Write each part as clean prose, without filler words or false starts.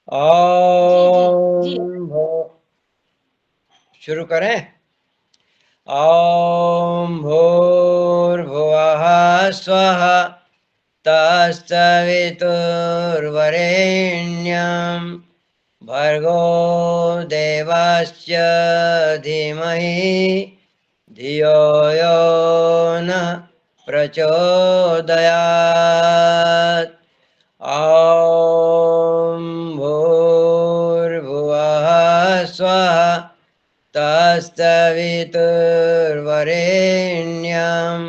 जी जी जी। ओम भो शुरू करें। ओम भूर्भुवः स्वः तत्सवितुर्वरेण्यं भर्गो देवस्य धीमहि धियो यो नः प्रचोदयात्। ॐ भूर्भुवः स्वः तत्सवितुर्वरेण्यं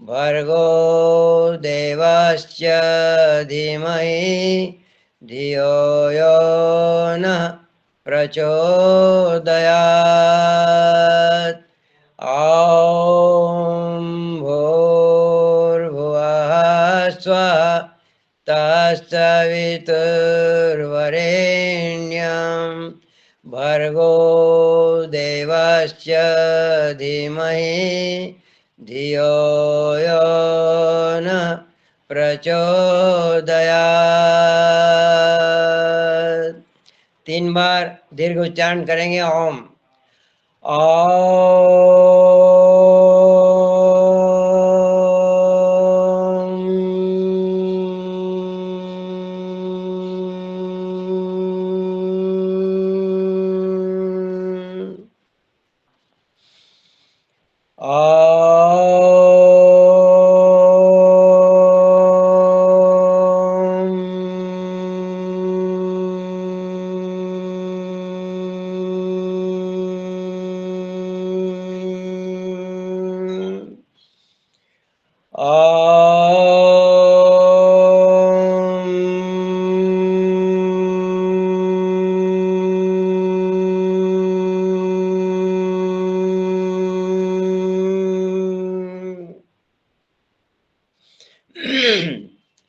भर्गो देवस्य धीमहि धियो यो नः प्रचोदयात्। ॐ भूर्भुवः स्वः तत्सवितुर्वरेण्यं भर्गो देवस्य धीमहि धियो यो नः प्रचोदयात्। 3 बार दीर्घ उच्चारण करेंगे। ओम।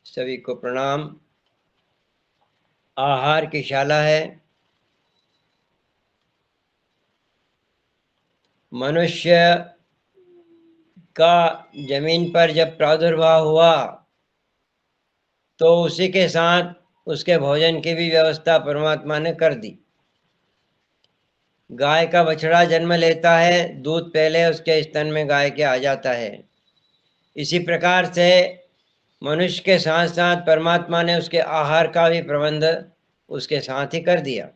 सभी को प्रणाम। आहार की शाला है। मनुष्य का जमीन पर जब प्रादुर्भाव हुआ तो उसी के साथ उसके भोजन की भी व्यवस्था परमात्मा ने कर दी। गाय का बछड़ा जन्म लेता है, दूध पहले उसके स्तन में गाय के आ जाता है। इसी प्रकार से मनुष्य के साथ साथ परमात्मा ने उसके आहार का भी प्रबंध उसके साथ ही कर दिया।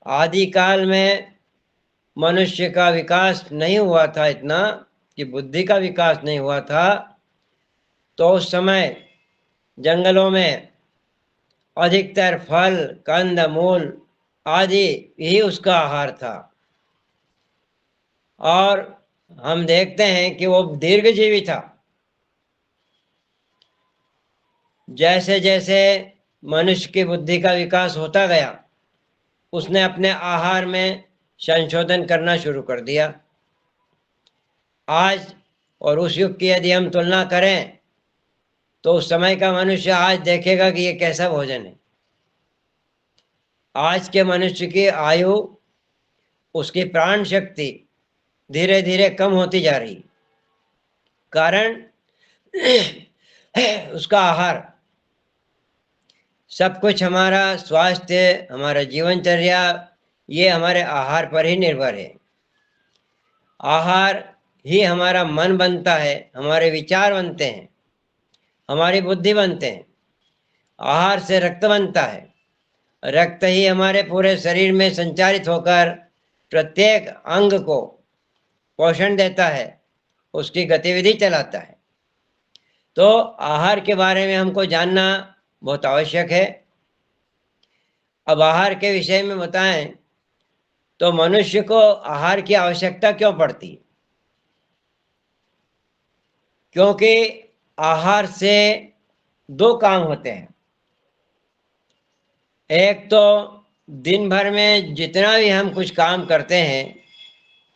आदि काल में मनुष्य का विकास नहीं हुआ था, इतना कि बुद्धि का विकास नहीं हुआ था, तो उस समय जंगलों में अधिकतर फल, कंद, मूल आदि ही उसका आहार था। और हम देखते हैं कि वो दीर्घजीवी था। जैसे जैसे मनुष्य की बुद्धि का विकास होता गया, उसने अपने आहार में संशोधन करना शुरू कर दिया। आज और उस युग की यदि हम तुलना करें तो उस समय का मनुष्य आज देखेगा कि ये कैसा भोजन है। आज के मनुष्य की आयु, उसकी प्राण शक्ति धीरे धीरे कम होती जा रही। कारण उसका आहार। सब कुछ हमारा स्वास्थ्य, हमारा जीवनचर्या, ये हमारे आहार पर ही निर्भर है। आहार ही हमारा मन बनता है, हमारे विचार बनते हैं, हमारी बुद्धि बनते हैं। आहार से रक्त बनता है। रक्त ही हमारे पूरे शरीर में संचारित होकर प्रत्येक अंग को पोषण देता है, उसकी गतिविधि चलाता है। तो आहार के बारे में हमको जानना बहुत आवश्यक है। अब आहार के विषय में बताएं तो मनुष्य को आहार की आवश्यकता क्यों पड़ती है? क्योंकि आहार से 2 काम होते हैं। एक तो दिन भर में जितना भी हम कुछ काम करते हैं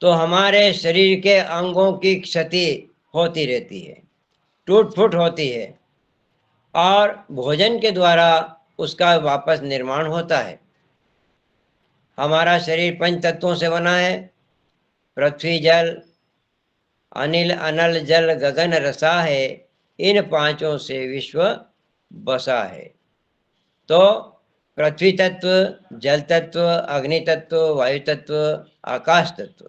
तो हमारे शरीर के अंगों की क्षति होती रहती है, टूट फूट होती है, और भोजन के द्वारा उसका वापस निर्माण होता है। हमारा शरीर 5 तत्वों से बना है। पृथ्वी, जल, अनिल, अनल, जल, गगन, रसा है। इन 5 से विश्व बसा है। तो पृथ्वी तत्व, जल तत्व, अग्नि तत्व, वायु तत्व, आकाश तत्व,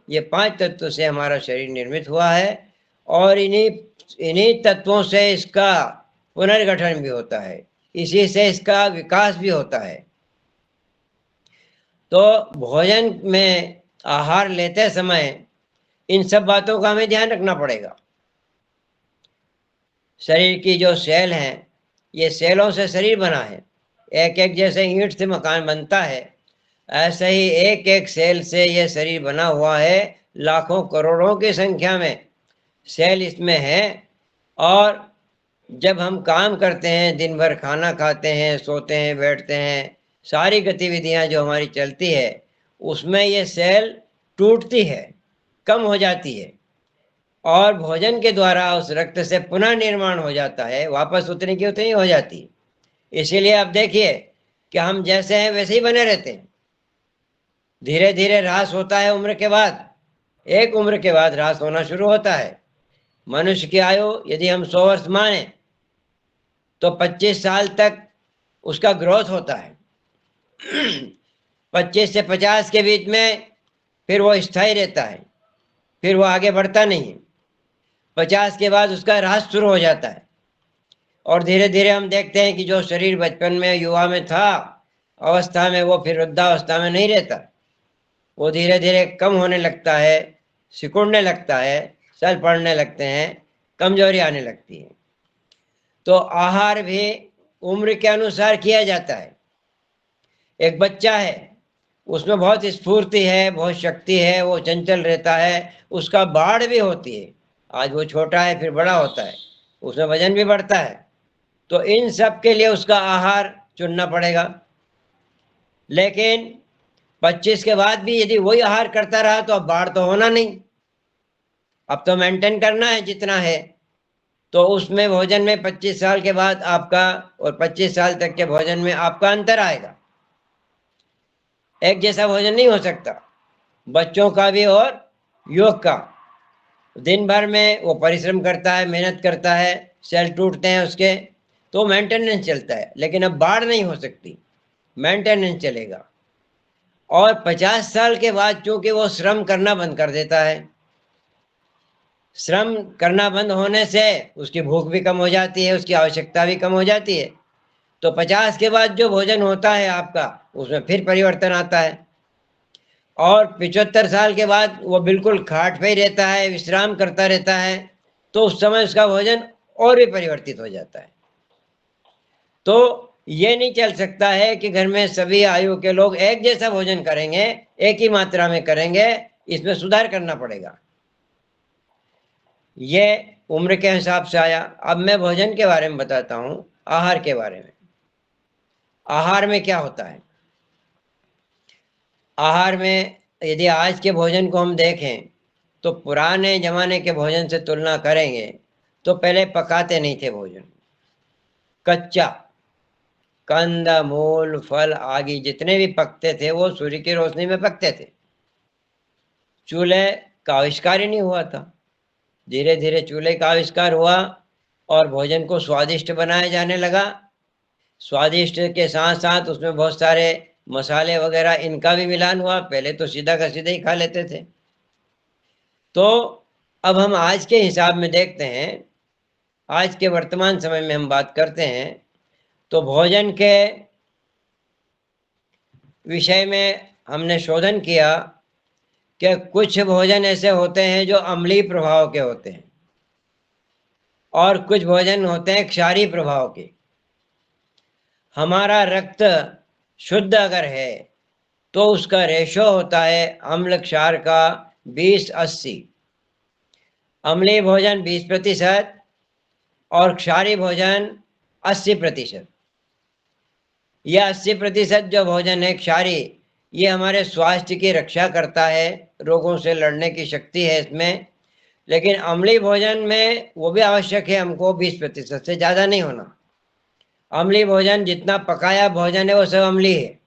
ये 5 तत्व से हमारा शरीर निर्मित हुआ है। और इन्हीं इन्हीं तत्वों से इसका पुनर्गठन भी होता है, इसी से इसका विकास भी होता है। तो भोजन में आहार लेते समय इन सब बातों का हमें ध्यान रखना पड़ेगा। शरीर की जो सेल हैं, ये सेलों से शरीर बना है। एक एक जैसे ईंट से मकान बनता है, ऐसे ही एक एक सेल से ये शरीर बना हुआ है। लाखों करोड़ों की संख्या में सेल इसमें है। और जब हम काम करते हैं, दिन भर खाना खाते हैं, सोते हैं, बैठते हैं, सारी गतिविधियां जो हमारी चलती है, उसमें ये सेल टूटती है, कम हो जाती है, और भोजन के द्वारा उस रक्त से पुनः निर्माण हो जाता है, वापस उतनी की उतनी हो जाती है। इसीलिए आप देखिए कि हम जैसे हैं वैसे ही बने रहते हैं। धीरे धीरे ह्रास होता है उम्र के बाद, एक उम्र के बाद ह्रास होना शुरू होता है। मनुष्य की आयु यदि हम 100 वर्ष माने तो 25 साल तक उसका ग्रोथ होता है। 25 से 50 के बीच में फिर वो स्थायी रहता है, फिर वो आगे बढ़ता नहीं है। 50 के बाद उसका ह्रास शुरू हो जाता है। और धीरे धीरे हम देखते हैं कि जो शरीर बचपन में, युवा में था अवस्था में, वो फिर वृद्धावस्था में नहीं रहता, वो धीरे धीरे कम होने लगता है, सिकुड़ने लगता है, सल पड़ने लगते हैं, कमजोरी आने लगती है। तो आहार भी उम्र के अनुसार किया जाता है। एक बच्चा है, उसमें बहुत स्फूर्ति है, बहुत शक्ति है, वो चंचल रहता है, उसका बाढ़ भी होती है। आज वो छोटा है, फिर बड़ा होता है, उसमें वजन भी बढ़ता है। तो इन सब के लिए उसका आहार चुनना पड़ेगा। लेकिन 25 के बाद भी यदि वही आहार करता रहा तो अब बाढ़ तो होना नहीं, अब तो मेंटेन करना है जितना है। तो उसमें भोजन में 25 साल के बाद आपका और 25 साल तक के भोजन में आपका अंतर आएगा। एक जैसा भोजन नहीं हो सकता, बच्चों का भी और युवक का। दिन भर में वो परिश्रम करता है, मेहनत करता है, सेल टूटते हैं उसके, तो मेंटेनेंस चलता है। लेकिन अब बाढ़ नहीं हो सकती, मेंटेनेंस चलेगा। और 50 साल के बाद चूंकि वो श्रम करना बंद कर देता है, श्रम करना बंद होने से उसकी भूख भी कम हो जाती है, उसकी आवश्यकता भी कम हो जाती है। तो 50 के बाद जो भोजन होता है आपका, उसमें फिर परिवर्तन आता है। और 75 साल के बाद वो बिल्कुल खाट पे ही रहता है, विश्राम करता रहता है, तो उस समय उसका भोजन और भी परिवर्तित हो जाता है। तो ये नहीं चल सकता है कि घर में सभी आयु के लोग एक जैसा भोजन करेंगे, एक ही मात्रा में करेंगे, इसमें सुधार करना पड़ेगा। ये उम्र के हिसाब से आया। अब मैं भोजन के बारे में बताता हूं, आहार के बारे में। आहार में क्या होता है? आहार में यदि आज के भोजन को हम देखें तो पुराने जमाने के भोजन से तुलना करेंगे तो पहले पकाते नहीं थे भोजन, कच्चा, कंद मूल फल आदि जितने भी पकते थे वो सूर्य की रोशनी में पकते थे। चूल्हे का आविष्कार ही नहीं हुआ था। धीरे धीरे चूल्हे का आविष्कार हुआ और भोजन को स्वादिष्ट बनाया जाने लगा। स्वादिष्ट के साथ साथ उसमें बहुत सारे मसाले वगैरह इनका भी मिलान हुआ। पहले तो सीधा का सीधा ही खा लेते थे। तो अब हम आज के हिसाब में देखते हैं, आज के वर्तमान समय में हम बात करते हैं, तो भोजन के विषय में हमने शोधन किया कि कुछ भोजन ऐसे होते हैं जो अम्लीय प्रभाव के होते हैं और कुछ भोजन होते हैं क्षारीय प्रभाव के। हमारा रक्त शुद्ध अगर है तो उसका रेशो होता है अम्ल क्षार का 20-80। अम्लीय भोजन 20% और क्षारीय भोजन 80%। यह 80% जो भोजन है क्षारीय, ये हमारे स्वास्थ्य की रक्षा करता है, रोगों से लड़ने की शक्ति है इसमें। लेकिन अम्लीय भोजन में वो भी आवश्यक है हमको, 20% से ज़्यादा नहीं होना। अम्लीय भोजन जितना पकाया भोजन है वो सब अम्लीय है।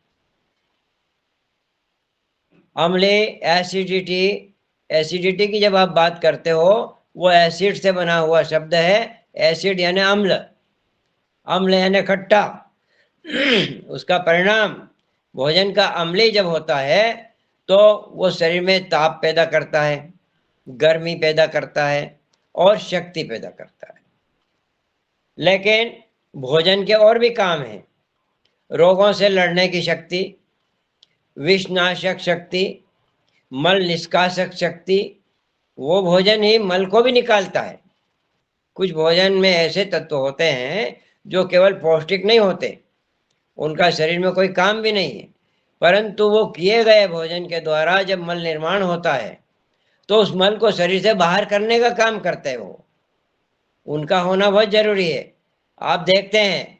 अम्लीय एसिडिटी, एसिडिटी की जब आप बात करते हो, वो एसिड से बना हुआ शब्द है। एसिड यानी अम्ल, अम्ल यानी खट्टा। उसका परिणाम भोजन का अम्लीय जब होता है तो वो शरीर में ताप पैदा करता है, गर्मी पैदा करता है और शक्ति पैदा करता है। लेकिन भोजन के और भी काम हैं। रोगों से लड़ने की शक्ति, विषनाशक शक्ति, मल निष्कासक शक्ति, वो भोजन ही मल को भी निकालता है। कुछ भोजन में ऐसे तत्व होते हैं जो केवल पौष्टिक नहीं होते, उनका शरीर में कोई काम भी नहीं है, परंतु वो किए गए भोजन के द्वारा जब मल निर्माण होता है तो उस मल को शरीर से बाहर करने का काम करते हैं। वो उनका होना बहुत जरूरी है। आप देखते हैं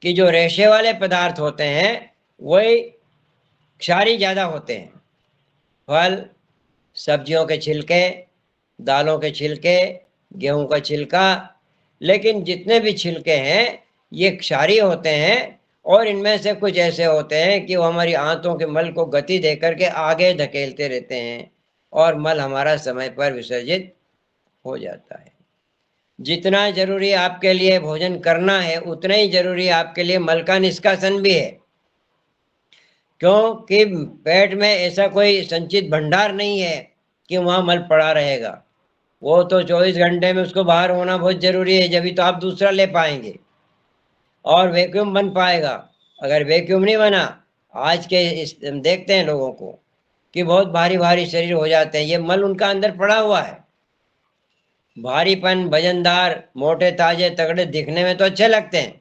कि जो रेशे वाले पदार्थ होते हैं वही क्षारी ज्यादा होते हैं। फल, सब्जियों के छिलके, दालों के छिलके, गेहूं का छिलका, लेकिन जितने भी छिलके हैं ये क्षारीय होते हैं और इनमें से कुछ ऐसे होते हैं कि वो हमारी आंतों के मल को गति देकर के आगे धकेलते रहते हैं और मल हमारा समय पर विसर्जित हो जाता है। जितना जरूरी आपके लिए भोजन करना है उतना ही जरूरी आपके लिए मल का निष्कासन भी है, क्योंकि पेट में ऐसा कोई संचित भंडार नहीं है कि वहां मल पड़ा रहेगा। वो तो 24 घंटे में उसको बाहर होना बहुत जरूरी है, जब तो आप दूसरा ले पाएंगे और वैक्यूम बन पाएगा। अगर वैक्यूम नहीं बना, आज के देखते हैं लोगों को कि बहुत भारी भारी शरीर हो जाते हैं, ये मल उनका अंदर पड़ा हुआ है। भारीपन, वजनदार, मोटे ताजे तगड़े दिखने में तो अच्छे लगते हैं,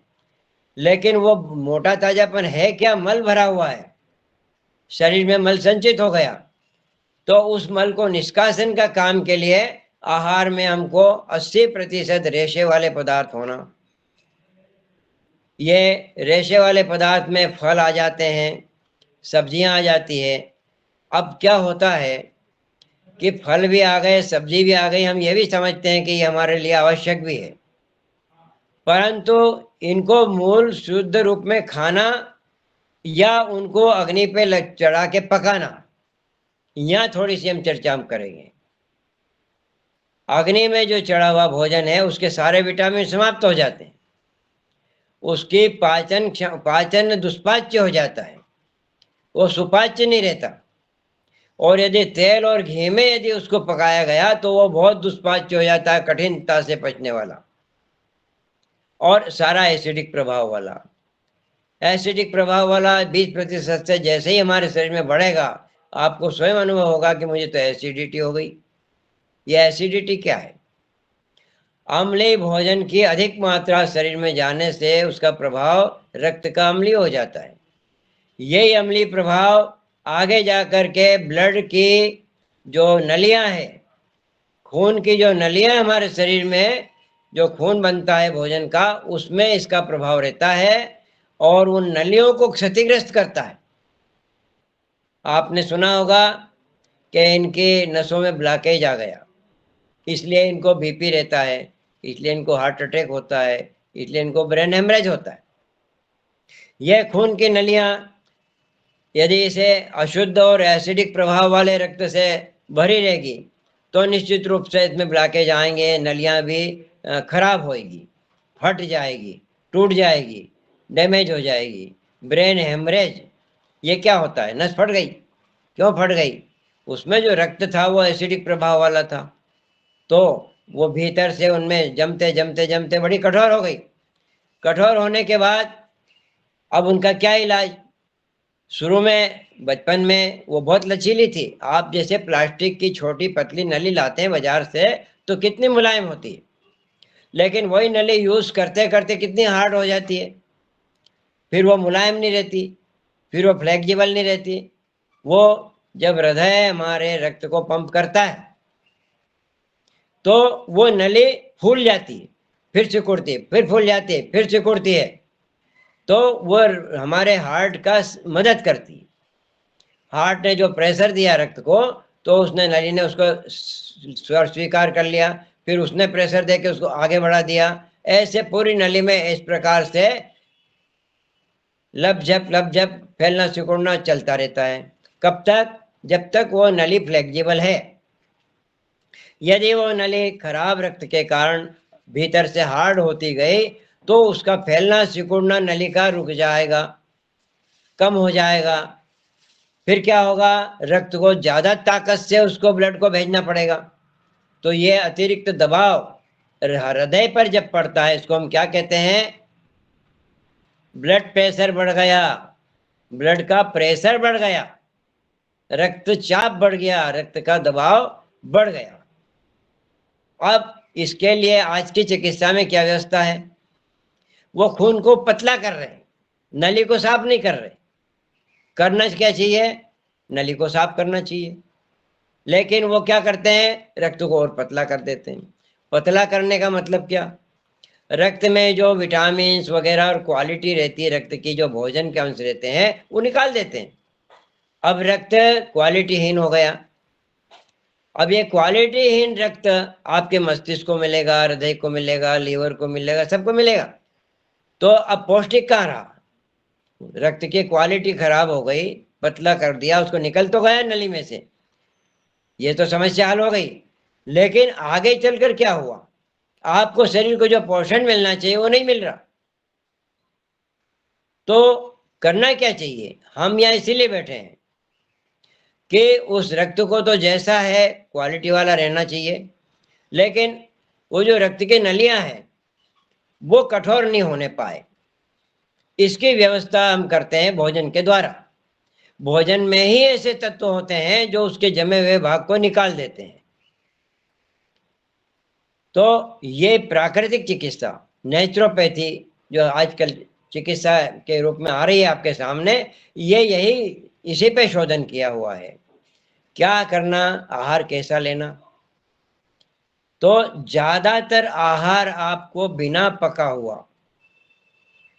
लेकिन वो मोटा ताजापन है क्या? मल भरा हुआ है, शरीर में मल संचित हो गया। तो उस मल को निष्कासन का काम के लिए आहार में हमको 80% रेशे वाले पदार्थ होना। ये रेशे वाले पदार्थ में फल आ जाते हैं, सब्जियां आ जाती है। अब क्या होता है कि फल भी आ गए, सब्जी भी आ गई, हम ये भी समझते हैं कि ये हमारे लिए आवश्यक भी है, परंतु इनको मूल शुद्ध रूप में खाना या उनको अग्नि पे चढ़ा के पकाना, यहाँ थोड़ी सी हम चर्चा करेंगे। अग्नि में जो चढ़ा हुआ भोजन है उसके सारे विटामिन समाप्त हो जाते हैं, उसकी पाचन दुष्पाच्य हो जाता है, वो सुपाच्य नहीं रहता। और यदि तेल और घी में यदि उसको पकाया गया तो वो बहुत दुष्पाच्य हो जाता है, कठिनता से पचने वाला और सारा एसिडिक प्रभाव वाला। एसिडिक प्रभाव वाला 20% से जैसे ही हमारे शरीर में बढ़ेगा, आपको स्वयं अनुभव होगा कि मुझे तो एसिडिटी हो गई। यह एसिडिटी क्या है? अम्लीय भोजन की अधिक मात्रा शरीर में जाने से उसका प्रभाव रक्त का अम्लीय हो जाता है। यही अम्लीय प्रभाव आगे जाकर के ब्लड की जो नलियां हैं, खून की जो नलियां हमारे शरीर में जो खून बनता है भोजन का, उसमें इसका प्रभाव रहता है और उन नलियों को क्षतिग्रस्त करता है। आपने सुना होगा कि इनकी नसों में ब्लॉकेज आ गया, इसलिए इनको बीपी रहता है, इसलिए इनको हार्ट अटैक होता है, इसलिए इनको ब्रेन हेमरेज होता है। यह खून की नलियां यदि इसे अशुद्ध और एसिडिक प्रभाव वाले रक्त से भरी रहेगी तो निश्चित रूप से इसमें ब्लॉकेज आएंगे, नलियां भी खराब होएगी, फट जाएगी, टूट जाएगी, डैमेज हो जाएगी। ब्रेन हेमरेज, ये क्या होता है? नस फट गई। क्यों फट गई? उसमें जो रक्त था वो एसिडिक प्रभाव वाला था, तो वो भीतर से उनमें जमते जमते जमते बड़ी कठोर हो गई। कठोर होने के बाद अब उनका क्या इलाज? शुरू में बचपन में वो बहुत लचीली थी। आप जैसे प्लास्टिक की छोटी पतली नली लाते हैं बाजार से तो कितनी मुलायम होती है, लेकिन वही नली यूज करते करते कितनी हार्ड हो जाती है। फिर वो मुलायम नहीं रहती, फिर वो फ्लेक्सिबल नहीं रहती। वो जब हृदय हमारे रक्त को पंप करता है तो वो नली फूल जाती है, फिर सिकुड़ती है, फिर फूल जाती है, फिर सिकुड़ती है, तो वो हमारे हार्ट का मदद करती है। हार्ट ने जो प्रेशर दिया रक्त को, तो उसने नली ने उसको स्वीकार कर लिया, फिर उसने प्रेशर देके उसको आगे बढ़ा दिया। ऐसे पूरी नली में इस प्रकार से लपझप फैलना सिकुड़ना चलता रहता है। कब तक? जब तक वो नली फ्लेक्सिबल है। यदि वो नली खराब रक्त के कारण भीतर से हार्ड होती गई तो उसका फैलना सिकुड़ना नलिका रुक जाएगा, कम हो जाएगा। फिर क्या होगा, रक्त को ज्यादा ताकत से उसको ब्लड को भेजना पड़ेगा। तो ये अतिरिक्त दबाव हृदय पर जब पड़ता है, इसको हम क्या कहते हैं, ब्लड प्रेशर बढ़ गया, ब्लड का प्रेशर बढ़ गया, रक्तचाप बढ़ गया, रक्त का दबाव बढ़ गया। अब इसके लिए आज की चिकित्सा में क्या व्यवस्था है, वो खून को पतला कर रहे हैं, नली को साफ नहीं कर रहे। करना क्या चाहिए, नली को साफ करना चाहिए, लेकिन वो क्या करते हैं, रक्त को और पतला कर देते हैं। पतला करने का मतलब क्या, रक्त में जो विटामिन वगैरह और क्वालिटी रहती है, रक्त की जो भोजन के अंश रहते हैं वो निकाल देते हैं। अब रक्त क्वालिटीहीन हो गया। अब ये क्वालिटीहीन रक्त आपके मस्तिष्क को मिलेगा, हृदय को मिलेगा, लीवर को मिलेगा, सबको मिलेगा। तो अब पौष्टिक कहाँ रहा, रक्त की क्वालिटी खराब हो गई, पतला कर दिया, उसको निकल तो गया नली में से, ये तो समस्या हल हो गई। लेकिन आगे चलकर क्या हुआ, आपको शरीर को जो पोषण मिलना चाहिए वो नहीं मिल रहा। तो करना क्या चाहिए, हम यहाँ इसीलिए बैठे हैं कि उस रक्त को तो जैसा है क्वालिटी वाला रहना चाहिए, लेकिन वो जो रक्त की नलियां हैं वो कठोर नहीं होने पाए, इसकी व्यवस्था हम करते हैं भोजन के द्वारा। भोजन में ही ऐसे तत्व होते हैं जो उसके जमे हुए भाग को निकाल देते हैं। तो ये प्राकृतिक चिकित्सा, नेचुरोपैथी जो आजकल चिकित्सा के रूप में आ रही है आपके सामने, ये यही इसी पे शोधन किया हुआ है। क्या करना, आहार कैसा लेना। तो ज्यादातर आहार आपको बिना पका हुआ,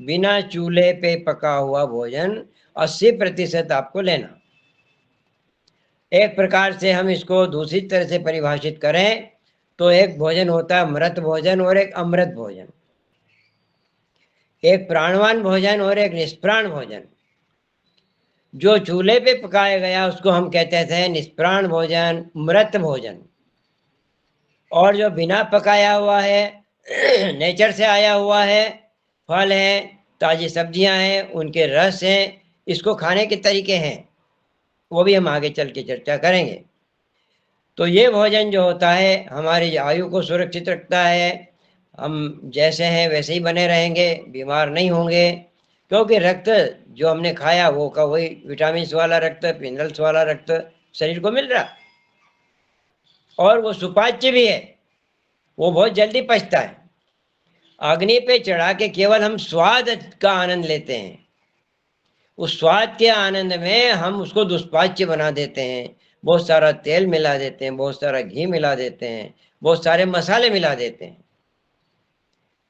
बिना चूल्हे पे पका हुआ भोजन 80% आपको लेना। एक प्रकार से हम इसको दूसरी तरह से परिभाषित करें तो एक भोजन होता है मृत भोजन और एक अमृत भोजन, एक प्राणवान भोजन और एक निष्प्राण भोजन। जो चूल्हे पे पकाया गया उसको हम कहते थे निष्प्राण भोजन, मृत भोजन। और जो बिना पकाया हुआ है, नेचर से आया हुआ है, फल है, ताजी सब्जियां हैं, उनके रस हैं, इसको खाने के तरीके हैं, वो भी हम आगे चल के चर्चा करेंगे। तो ये भोजन जो होता है हमारी आयु को सुरक्षित रखता है, हम जैसे हैं वैसे ही बने रहेंगे, बीमार नहीं होंगे, क्योंकि रक्त जो हमने खाया वो का वही विटामिन वाला रक्त, मिनरल्स वाला रक्त शरीर को मिल रहा, और वो सुपाच्य भी है, वो बहुत जल्दी पचता है। अग्नि पे चढ़ा के केवल हम स्वाद का आनंद लेते हैं, उस स्वाद के आनंद में हम उसको दुष्पाच्य बना देते हैं, बहुत सारा तेल मिला देते हैं, बहुत सारा घी मिला देते हैं, बहुत सारे मसाले मिला देते हैं,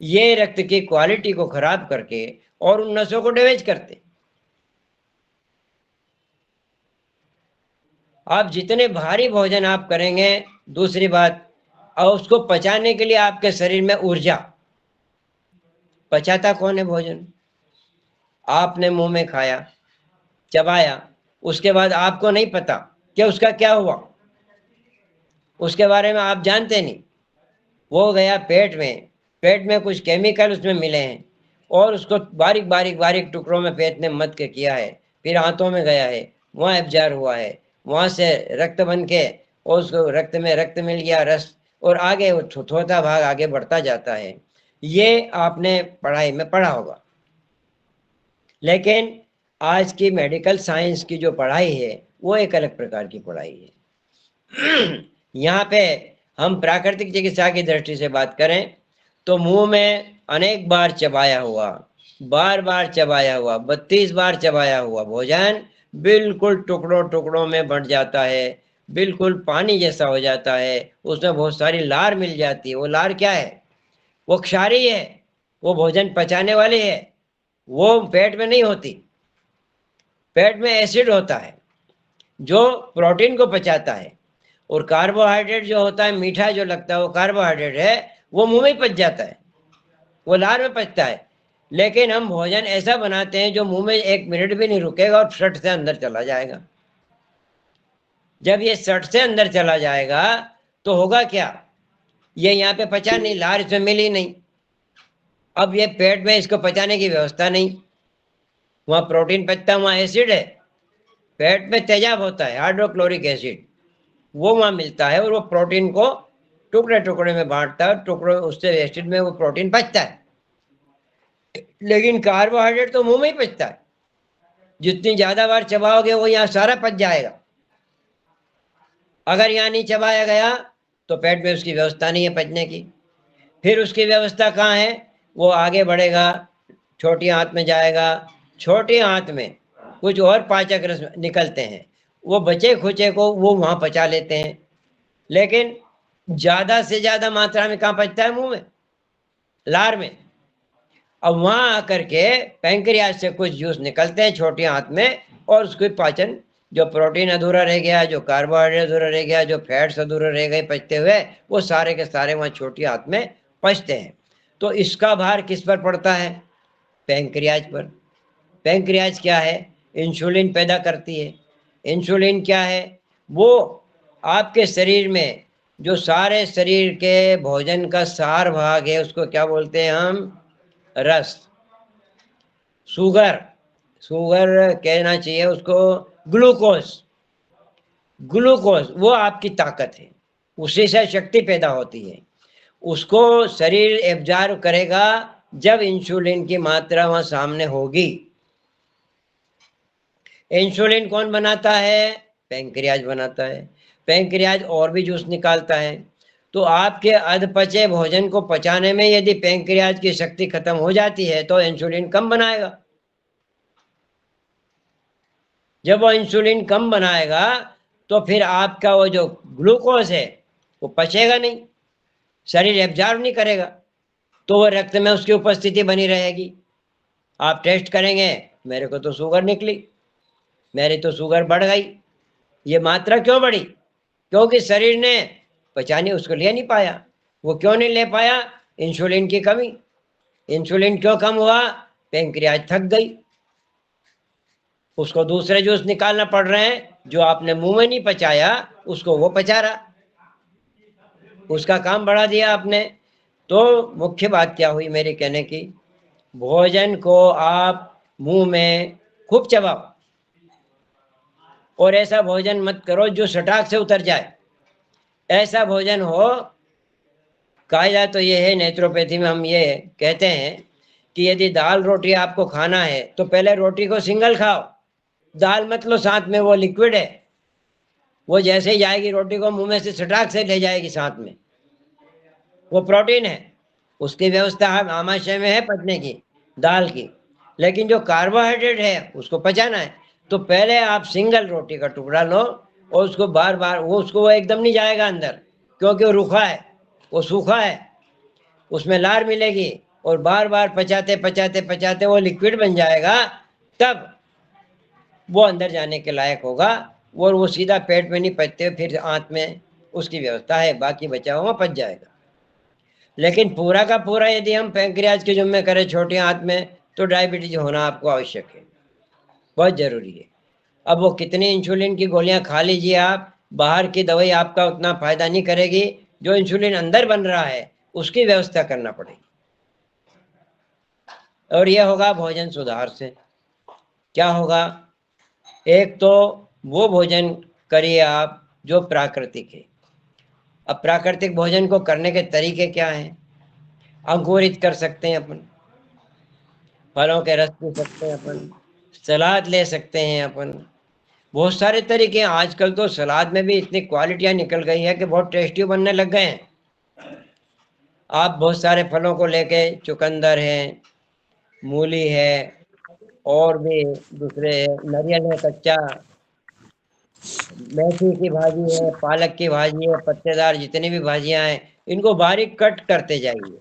ये रक्त की क्वालिटी को खराब करके और उन नसों को डैमेज करते। आप जितने भारी भोजन आप करेंगे, दूसरी बात, और उसको पचाने के लिए आपके शरीर में ऊर्जा, पचाता कौन है भोजन, आपने मुंह में खाया, चबाया, उसके बाद आपको नहीं पता कि उसका क्या हुआ, उसके बारे में आप जानते नहीं, वो गया पेट में, पेट में कुछ केमिकल उसमें मिले हैं और उसको बारीक बारीक बारीक टुकड़ों में पेट ने मत के किया है, फिर हाथों में गया है, वहाँ एब्जॉर्ब हुआ है, वहाँ से रक्त बन के और उसको रक्त में रक्त मिल गया, रस, और आगे वो छोटा भाग आगे बढ़ता जाता है। ये आपने पढ़ाई में पढ़ा होगा। लेकिन आज की मेडिकल साइंस की जो पढ़ाई है वो एक अलग प्रकार की पढ़ाई है। यहाँ पे हम प्राकृतिक चिकित्सा की दृष्टि से बात करें तो मुंह में अनेक बार चबाया हुआ, बार बार चबाया हुआ, 32 बार चबाया हुआ भोजन बिल्कुल टुकड़ों टुकड़ों में बंट जाता है, बिल्कुल पानी जैसा हो जाता है, उसमें बहुत सारी लार मिल जाती है। वो लार क्या है, वो क्षारीय है, वो भोजन पचाने वाली है, वो पेट में नहीं होती, पेट में एसिड होता है जो प्रोटीन को पचाता है, और कार्बोहाइड्रेट जो होता है मीठा जो लगता है वो कार्बोहाइड्रेट है, वो मुंह में ही पच जाता है, वो लार में पचता है। लेकिन हम भोजन ऐसा बनाते हैं जो मुंह में 1 मिनट भी नहीं रुकेगा और सट से अंदर चला जाएगा। जब ये सट से अंदर चला जाएगा तो होगा क्या, ये यहाँ पे पचा नहीं, लार इसमें मिली नहीं, अब ये पेट में इसको पचाने की व्यवस्था नहीं, वहाँ प्रोटीन पचता है, वहाँ एसिड है, पेट में तेजाब होता है, हाइड्रोक्लोरिक एसिड, वो वहाँ मिलता है और वो प्रोटीन को टुकड़े टुकड़े में बांटता है, टुकड़े उससे एसिड में वो प्रोटीन पचता है। लेकिन कार्बोहाइड्रेट तो मुंह में ही पचता है, जितनी ज्यादा बार चबाओगे वो यहाँ सारा पच जाएगा। अगर यहाँ नहीं चबाया गया तो पेट में उसकी व्यवस्था नहीं है पचने की। फिर उसकी व्यवस्था कहाँ है, वो आगे बढ़ेगा, छोटी आंत में जाएगा, छोटी आंत में कुछ और पाचक रस निकलते हैं, वो बचे खुचे को वो वहां पचा लेते हैं। लेकिन ज्यादा से ज्यादा मात्रा में कहाँ पचता है, मुंह में, लार में। अब वहां आकर के पैंक्रियाज से कुछ जूस निकलते हैं छोटी आंत में, और उसकी पाचन, जो प्रोटीन अधूरा रह गया, जो कार्बोहाइड्रेट अधूरा रह गया, जो फैट्स अधूरा रह गए पचते हुए, वो सारे के सारे वहां छोटी आंत में पचते हैं। तो इसका भार किस पर पड़ता है, पैंक्रियाज पर। पैंक्रियाज क्या है, इंसुलिन पैदा करती है। इंसुलिन क्या है, वो आपके शरीर में जो सारे शरीर के भोजन का सार भाग है उसको क्या बोलते हैं हम, रस, शुगर, शुगर कहना चाहिए उसको, ग्लूकोज, ग्लूकोज वो आपकी ताकत है, उसी से शक्ति पैदा होती है। उसको शरीर एब्जॉर्ब करेगा जब इंसुलिन की मात्रा वहां सामने होगी। इंसुलिन कौन बनाता है, पैंक्रियाज बनाता है। पैंक्रियाज और भी जूस निकालता है। तो आपके अधपचे भोजन को पचाने में यदि पैंक्रियाज की शक्ति खत्म हो जाती है तो इंसुलिन कम बनाएगा। जब वो इंसुलिन कम बनाएगा तो फिर आपका वो जो ग्लूकोज है वो पचेगा नहीं, शरीर एब्जॉर्ब नहीं करेगा, तो वो रक्त में उसकी उपस्थिति बनी रहेगी। आप टेस्ट करेंगे, मेरे को तो शुगर निकली, मेरी तो शुगर बढ़ गई। ये मात्रा क्यों बढ़ी, क्योंकि शरीर ने पचाने उसको ले नहीं पाया। वो क्यों नहीं ले पाया, इंसुलिन की कमी। इंसुलिन क्यों कम हुआ, पैंक्रियाज थक गई, उसको दूसरे जूस निकालना पड़ रहे हैं, जो आपने मुंह में नहीं पचाया उसको वो पचा रहा, उसका काम बढ़ा दिया आपने। तो मुख्य बात क्या हुई मेरे कहने की, भोजन को आप मुंह में खूब चबाओ, और ऐसा भोजन मत करो जो सटाक से उतर जाए। ऐसा भोजन हो, कहा जाए तो ये है, नेचुरोपैथी में हम ये कहते हैं कि यदि दाल रोटी आपको खाना है तो पहले रोटी को सिंगल खाओ, दाल मत लो साथ में, वो लिक्विड है, वो जैसे ही जाएगी रोटी को मुंह में से सटाक से ले जाएगी साथ में, वो प्रोटीन है, उसकी व्यवस्था आमाशय में है पचने की, दाल की। लेकिन जो कार्बोहाइड्रेट है उसको पचाना है, तो पहले आप सिंगल रोटी का टुकड़ा लो, और उसको बार बार, वो एकदम नहीं जाएगा अंदर, क्योंकि वो रूखा है, वो सूखा है, उसमें लार मिलेगी, और बार बार पचाते पचाते पचाते वो लिक्विड बन जाएगा, तब वो अंदर जाने के लायक होगा, और वो सीधा पेट में नहीं पचते, फिर आंत में उसकी व्यवस्था है, बाकी बचा हुआ पच जाएगा। लेकिन पूरा का पूरा यदि हम पैंक्रियाज के जुम्मे करें छोटी आंत में, तो डायबिटीज होना आपको आवश्यक है, बहुत जरूरी है। अब वो कितनी इंसुलिन की गोलियां खा लीजिए आप, बाहर की दवाई आपका उतना फायदा नहीं करेगी, जो इंसुलिन अंदर बन रहा है उसकी व्यवस्था करना पड़ेगी। और यह होगा भोजन सुधार से। क्या होगा, एक तो वो भोजन करिए आप जो प्राकृतिक है। अब प्राकृतिक भोजन को करने के तरीके क्या हैं, अंकुरित कर सकते हैं अपन, फलों के रस पी सकते हैं अपन, सलाद ले सकते हैं अपन, बहुत सारे तरीके हैं। आजकल तो सलाद में भी इतनी क्वालिटियां निकल गई है कि बहुत टेस्टी बनने लग गए हैं। आप बहुत सारे फलों को लेके, चुकंदर है, मूली है, और भी दूसरे है, नारियल है कच्चा, मेथी की भाजी है, पालक की भाजी है, पत्तेदार जितनी भी भाजियां हैं, इनको बारीक कट करते जाइए,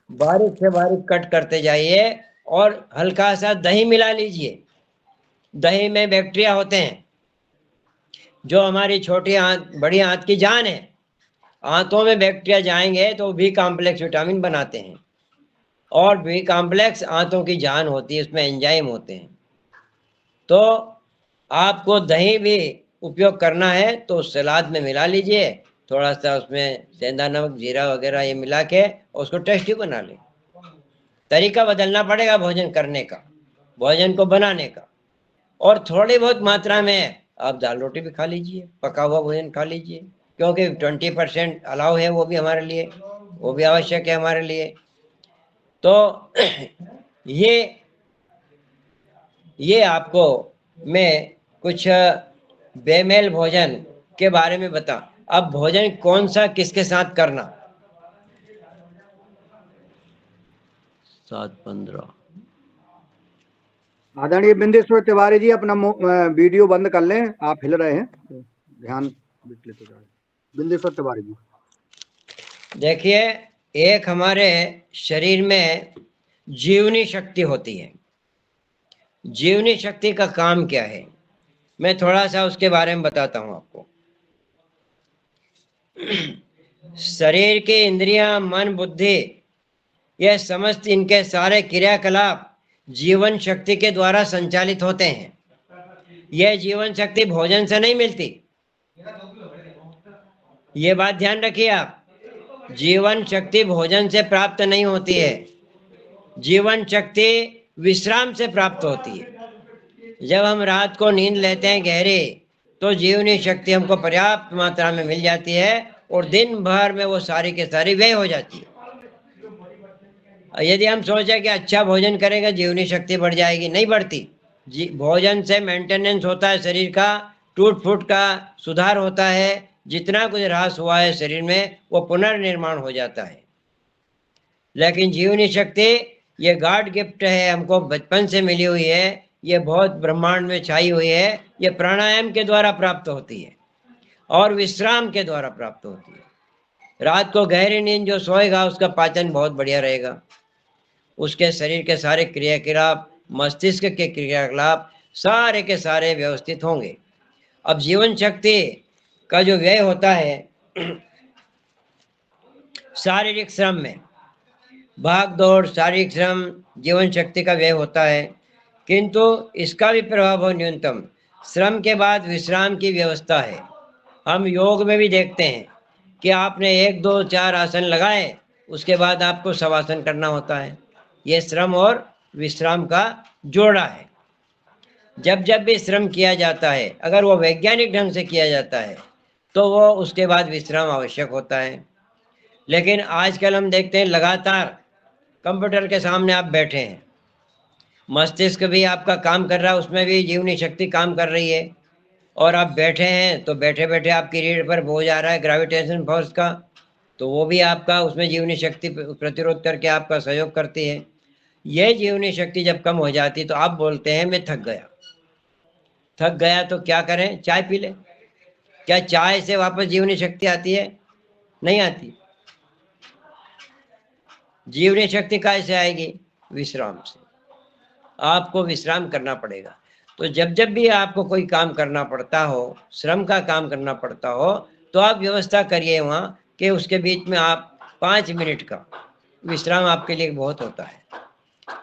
बारीक से बारीक कट करते जाइए, और हल्का सा दही मिला लीजिए। दही में बैक्टीरिया होते हैं जो हमारी छोटी आंत बड़ी आंत की जान है। आंतों में बैक्टीरिया जाएंगे तो बी कॉम्प्लेक्स विटामिन बनाते हैं, और बी कॉम्प्लेक्स आंतों की जान होती है, उसमें एंजाइम होते हैं। तो आपको दही भी उपयोग करना है तो सलाद में मिला लीजिए, थोड़ा सा उसमें सेंधा नमक, जीरा वगैरह ये मिला के, और उसको टेस्टी बना लें। तरीका बदलना पड़ेगा भोजन करने का, भोजन को बनाने का। और थोड़ी बहुत मात्रा में आप दाल रोटी भी खा लीजिए, पका हुआ भोजन खा लीजिए, क्योंकि 20% अलाउ है, वो भी हमारे लिए, वो भी आवश्यक है हमारे लिए। तो ये आपको मैं कुछ बेमेल भोजन के बारे में बता। अब भोजन कौन सा किसके साथ करना। 7:15। आदरणीय बिंदेश्वर तिवारी जी, अपना वीडियो बंद कर लें, आप हिल रहे हैं, ध्यान विचलित हो जाए। बिंदेश्वर तिवारी जी, देखिए, एक हमारे शरीर में जीवनी शक्ति होती है। जीवनी शक्ति का काम क्या है, मैं थोड़ा सा उसके बारे में बताता हूं आपको। शरीर की इंद्रियां, मन, बुद्धि, यह समस्त इनके सारे क्रियाकलाप जीवन शक्ति के द्वारा संचालित होते हैं। यह जीवन शक्ति भोजन से नहीं मिलती, ये बात ध्यान रखिए आप। जीवन शक्ति भोजन से प्राप्त नहीं होती है, जीवन शक्ति विश्राम से प्राप्त होती है। जब हम रात को नींद लेते हैं गहरी, तो जीवनी शक्ति हमको पर्याप्त मात्रा में मिल जाती है और दिन भर में वो सारी के सारी व्यय हो जाती है। यदि हम सोचे कि अच्छा भोजन करेंगे जीवनी शक्ति बढ़ जाएगी, नहीं बढ़ती। भोजन से मेंटेनेंस होता है शरीर का, टूट फूट का सुधार होता है, जितना कुछ ह्रास हुआ है शरीर में वो पुनर्निर्माण हो जाता है। लेकिन जीवनी शक्ति ये गॉड गिफ्ट है, हमको बचपन से मिली हुई है, ये बहुत ब्रह्मांड में छाई हुई है। ये प्राणायाम के द्वारा प्राप्त होती है और विश्राम के द्वारा प्राप्त होती है। रात को गहरी नींद जो सोएगा उसका पाचन बहुत बढ़िया रहेगा, उसके शरीर के सारे क्रियाकलाप, मस्तिष्क के क्रियाकलाप सारे के सारे व्यवस्थित होंगे। अब जीवन शक्ति का जो व्यय होता है शारीरिक श्रम में, भाग दौड़, शारीरिक श्रम, जीवन शक्ति का व्यय होता है, किंतु इसका भी प्रभाव न्यूनतम श्रम के बाद विश्राम की व्यवस्था है। हम योग में भी देखते हैं कि आपने 1, 2, 4 आसन लगाए, उसके बाद आपको शवासन करना होता है। ये श्रम और विश्राम का जोड़ा है। जब जब भी श्रम किया जाता है, अगर वो वैज्ञानिक ढंग से किया जाता है, तो वो उसके बाद विश्राम आवश्यक होता है। लेकिन आजकल हम देखते हैं लगातार कंप्यूटर के सामने आप बैठे हैं, मस्तिष्क भी आपका काम कर रहा है, उसमें भी जीवनी शक्ति काम कर रही है, और आप बैठे हैं तो बैठे बैठे आपकी रीढ़ पर बोझ आ रहा है ग्रेविटेशन फोर्स का, तो वो भी आपका उसमें जीवनी शक्ति प्रतिरोध करके आपका सहयोग करती है। यह जीवनी शक्ति जब कम हो जाती तो आप बोलते हैं मैं थक गया। थक गया तो क्या करें, चाय पी ले। क्या चाय से वापस जीवनी शक्ति आती है? नहीं आती। जीवनी शक्ति कैसे आएगी? विश्राम से। आपको विश्राम करना पड़ेगा। तो जब जब भी आपको कोई काम करना पड़ता हो, श्रम का काम करना पड़ता हो, तो आप व्यवस्था करिए वहाँ कि उसके बीच में आप 5 मिनट का विश्राम आपके लिए बहुत होता है।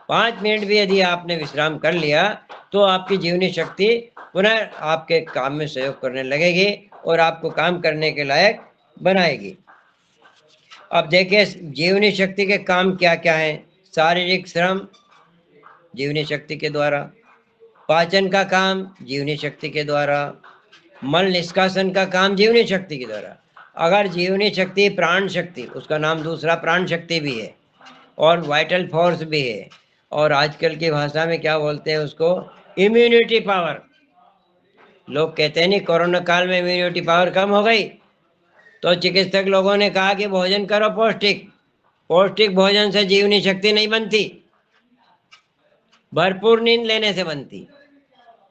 5 मिनट भी यदि आपने विश्राम कर लिया तो आपकी जीवनी शक्ति पुनः आपके काम में सहयोग करने लगेगी और आपको काम करने के लायक बनाएगी। अब देखिए जीवनी शक्ति के काम क्या क्या हैं। शारीरिक श्रम जीवनी शक्ति के द्वारा, पाचन का काम जीवनी शक्ति के द्वारा, मल निष्कासन का काम जीवनी शक्ति के द्वारा। अगर जीवनी शक्ति प्राण शक्ति, उसका नाम दूसरा प्राण शक्ति भी है और वाइटल फोर्स भी है, और आजकल की भाषा में क्या बोलते हैं उसको, इम्यूनिटी पावर। लोग कहते हैं नहीं कोरोना काल में इम्यूनिटी पावर कम हो गई, तो चिकित्सक लोगों ने कहा कि भोजन करो पौष्टिक। पौष्टिक भोजन से जीवनी शक्ति नहीं बनती, भरपूर नींद लेने से बनती।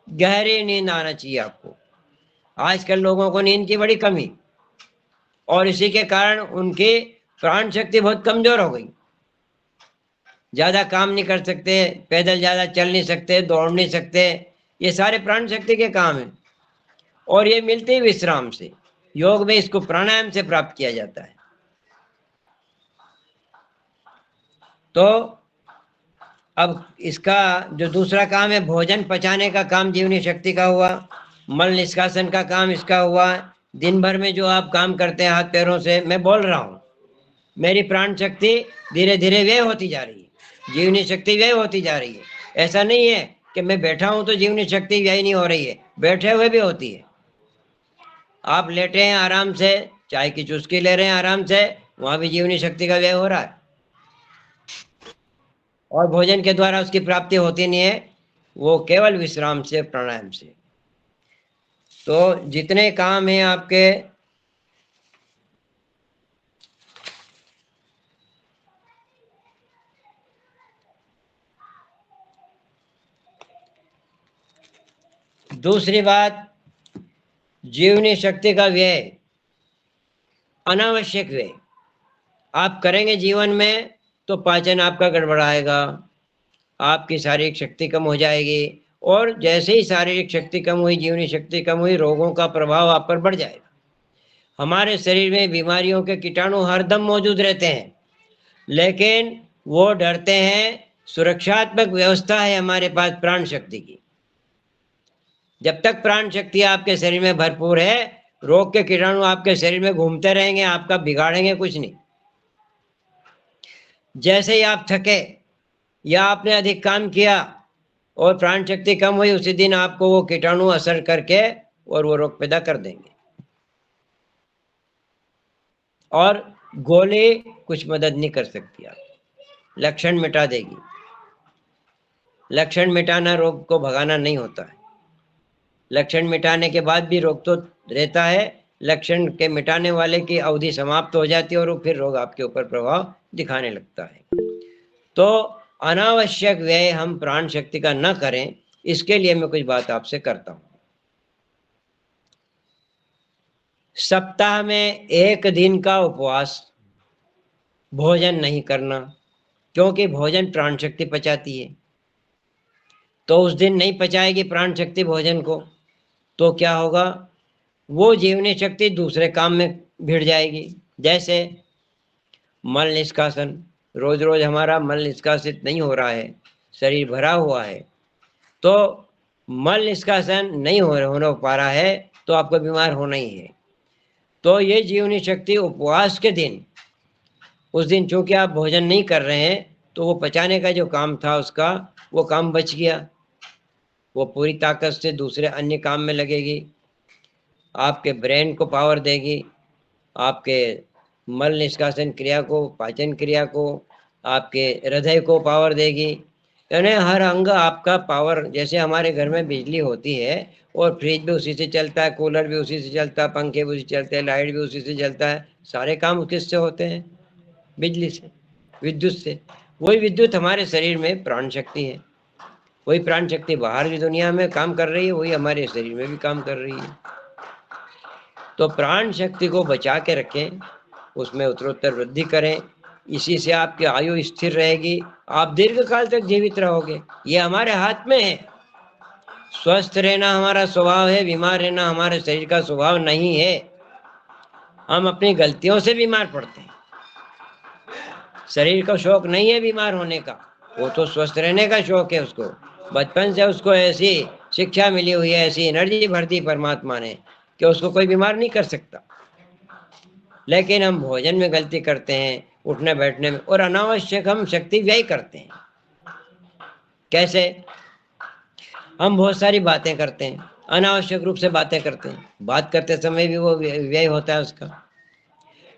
गहरी नींद आना चाहिए आपको। आजकल लोगों को नींद की बड़ी कमी, और इसी के कारण उनकी प्राण शक्ति बहुत कमजोर हो गई। ज्यादा काम नहीं कर सकते, पैदल ज्यादा चल नहीं सकते, दौड़ नहीं सकते, ये सारे प्राण शक्ति के काम हैं, और ये मिलते ही विश्राम से। योग में इसको प्राणायाम से प्राप्त किया जाता है। तो अब इसका जो दूसरा काम है, भोजन पचाने का काम जीवनी शक्ति का हुआ, मल निष्कासन का काम इसका हुआ। दिन भर में जो आप काम करते हैं हाथ पैरों से, मैं बोल रहा हूँ, मेरी प्राण शक्ति धीरे धीरे व्यय होती जा रही है। जीवनी शक्ति व्यय होती जा रही है। ऐसा नहीं है कि मैं बैठा हूं तो जीवनी शक्ति व्यय नहीं हो रही है, बैठे हुए भी होती है। आप लेटे हैं आराम से, चाय की चुस्की ले रहे हैं आराम से, वहां भी जीवनी शक्ति का व्यय हो रहा है। और भोजन के द्वारा उसकी प्राप्ति होती नहीं है, वो केवल विश्राम से, प्राणायाम से। तो जितने काम हैं आपके, दूसरी बात, जीवनी शक्ति का व्यय, अनावश्यक व्यय आप करेंगे जीवन में तो पाचन आपका गड़बड़ाएगा, आपकी शारीरिक शक्ति कम हो जाएगी, और जैसे ही शारीरिक शक्ति कम हुई, जीवनी शक्ति कम हुई, रोगों का प्रभाव आप पर बढ़ जाएगा। हमारे शरीर में बीमारियों के कीटाणु हरदम मौजूद रहते हैं, लेकिन वो डरते हैं। सुरक्षात्मक व्यवस्था है हमारे पास प्राण शक्ति की। जब तक प्राण शक्ति आपके शरीर में भरपूर है, रोग के कीटाणु आपके शरीर में घूमते रहेंगे, आपका बिगाड़ेंगे कुछ नहीं। जैसे ही आप थके या आपने अधिक काम किया और प्राण शक्ति कम हुई, उसी दिन आपको वो कीटाणु असर करके और वो रोग पैदा कर देंगे। और गोली कुछ मदद नहीं कर सकती, आप लक्षण मिटा देगी। लक्षण मिटाना रोग को भगाना नहीं होता है। लक्षण मिटाने के बाद भी रोग तो रहता है, लक्षण के मिटाने वाले की अवधि समाप्त हो जाती है और फिर रोग आपके ऊपर प्रभाव दिखाने लगता है। तो अनावश्यक व्यय हम प्राण शक्ति का न करें, इसके लिए मैं कुछ बात आपसे करता हूं। सप्ताह में 1 दिन का उपवास, भोजन नहीं करना, क्योंकि भोजन प्राण शक्ति पचाती है। तो उस दिन नहीं पचाएगी प्राण शक्ति भोजन को, तो क्या होगा, वो जीवनी शक्ति दूसरे काम में भिड़ जाएगी। जैसे मल निष्कासन, रोज रोज हमारा मल निष्कासित नहीं हो रहा है, शरीर भरा हुआ है, तो मल निष्कासन नहीं हो पा रहा है, तो आपको बीमार होना ही है। तो ये जीवनी शक्ति उपवास के दिन, उस दिन चूंकि आप भोजन नहीं कर रहे हैं, तो वो पचाने का जो काम था उसका वो काम बच गया, वो पूरी ताकत से दूसरे अन्य काम में लगेगी, आपके ब्रेन को पावर देगी, आपके मल निष्कासन क्रिया को, पाचन क्रिया को, आपके हृदय को पावर देगी। यानी हर अंग आपका पावर, जैसे हमारे घर में बिजली होती है और फ्रिज भी उसी से चलता है, कूलर भी उसी से चलता है, पंखे भी उसी से चलते हैं, लाइट भी उसी से चलता है, सारे काम किससे होते हैं, बिजली से, विद्युत से। वही विद्युत हमारे शरीर में प्राण शक्ति है, वही प्राण शक्ति बाहर की दुनिया में काम कर रही है, वही हमारे शरीर में भी काम कर रही है। तो प्राण शक्ति को बचा के रखें, उसमें उत्तरोत्तर वृद्धि करें, इसी से आपकी आयु स्थिर रहेगी, आप दीर्घ काल तक जीवित रहोगे। ये हमारे हाथ में है। स्वस्थ रहना हमारा स्वभाव है, बीमार रहना हमारे शरीर का स्वभाव नहीं है। हम अपनी गलतियों से बीमार पड़ते हैं। शरीर को शौक नहीं है बीमार होने का, वो तो स्वस्थ रहने का शौक है उसको। बचपन से उसको ऐसी शिक्षा मिली हुई है, ऐसी एनर्जी भर दी परमात्मा ने कि उसको कोई बीमार नहीं कर सकता। लेकिन हम भोजन में गलती करते हैं, उठने बैठने में, और अनावश्यक हम शक्ति व्यय करते हैं। कैसे? हम बहुत सारी बातें करते हैं, अनावश्यक रूप से बातें करते हैं, बात करते समय भी वो व्यय होता है उसका।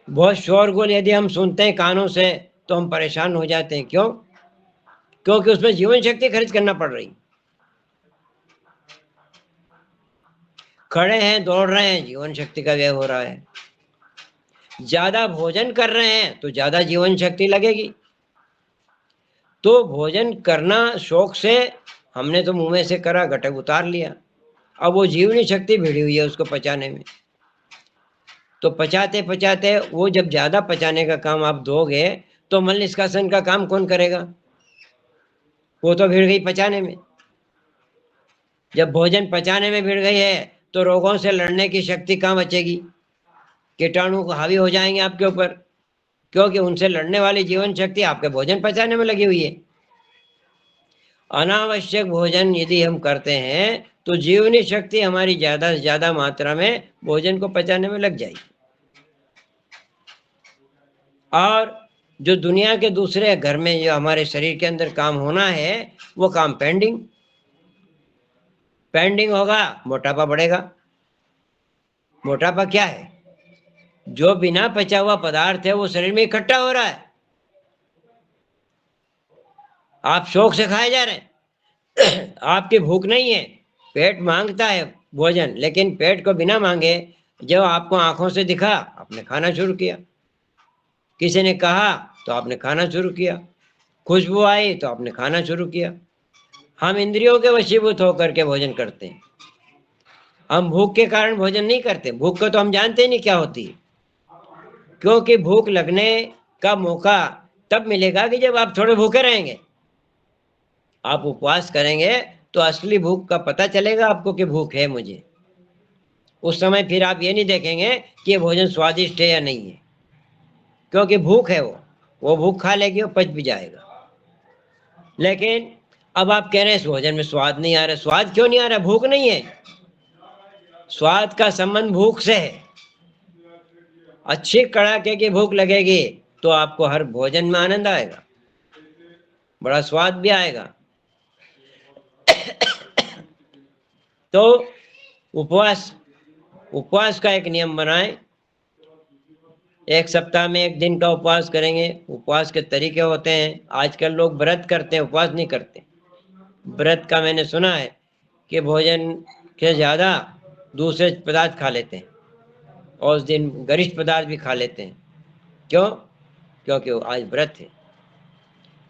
बहुत शोरगुल यदि हम सुनते हैं कानों से तो हम परेशान हो जाते हैं। क्यों? क्योंकि उसमें जीवन शक्ति खर्च करना पड़ रही। खड़े हैं, दौड़ रहे हैं, जीवन शक्ति का व्यय हो रहा है। ज्यादा भोजन कर रहे हैं तो ज्यादा जीवन शक्ति लगेगी। तो भोजन करना शौक से, हमने तो मुंह में से करा, घटक उतार लिया, अब वो जीवनी शक्ति भिड़ी हुई है उसको पचाने में। तो पचाते पचाते वो जब ज्यादा पचाने का काम आप दोगे तो मल निष्कासन का काम कौन करेगा? वो तो भिड़ गई पचाने में। जब भोजन पचाने में भिड़ गई है तो रोगों से लड़ने की शक्ति कहाँ बचेगी? कीटाणु को हावी हो जाएंगे आपके ऊपर, क्योंकि उनसे लड़ने वाली जीवन शक्ति आपके भोजन पचाने में लगी हुई है। अनावश्यक भोजन यदि हम करते हैं तो जीवनी शक्ति हमारी ज्यादा से ज्यादा मात्रा में भोजन को पचाने में लग जाएगी। और जो दुनिया के दूसरे घर में जो हमारे शरीर के अंदर काम होना है वो काम पेंडिंग होगा, मोटापा बढ़ेगा। मोटापा क्या है? जो बिना पचा हुआ पदार्थ है वो शरीर में इकट्ठा हो रहा है। आप शौक से खाए जा रहे हैं आपकी भूख नहीं है, पेट मांगता है भोजन, लेकिन पेट को बिना मांगे जब आपको आंखों से दिखा आपने खाना शुरू किया, किसी ने कहा तो आपने खाना शुरू किया, खुशबू आई तो आपने खाना शुरू किया। हम इंद्रियों के वशीभूत होकर के भोजन करते हैं, हम भूख के कारण भोजन नहीं करते। भूख को तो हम जानते ही नहीं क्या होती है, क्योंकि भूख लगने का मौका तब मिलेगा कि जब आप थोड़े भूखे रहेंगे। आप उपवास करेंगे तो असली भूख का पता चलेगा आपको कि भूख है मुझे। उस समय फिर आप ये नहीं देखेंगे कि ये भोजन स्वादिष्ट है या नहीं है, क्योंकि भूख है, वो भूख खा लेगी, वो पच भी जाएगा। लेकिन अब आप कह रहे हैं इस भोजन में स्वाद नहीं आ रहा। स्वाद क्यों नहीं आ रहा? भूख नहीं है। स्वाद का संबंध भूख से है। अच्छी कड़ाके की भूख लगेगी तो आपको हर भोजन में आनंद आएगा, बड़ा स्वाद भी आएगा। तो उपवास का एक नियम बनाएं। एक सप्ताह में एक दिन का उपवास करेंगे। उपवास के तरीके होते हैं। आजकल लोग व्रत करते हैं, उपवास नहीं करते। व्रत का मैंने सुना है कि भोजन के ज़्यादा दूसरे पदार्थ खा लेते हैं और उस दिन गरिष्ठ पदार्थ भी खा लेते हैं। क्यों? क्योंकि वो आज व्रत है।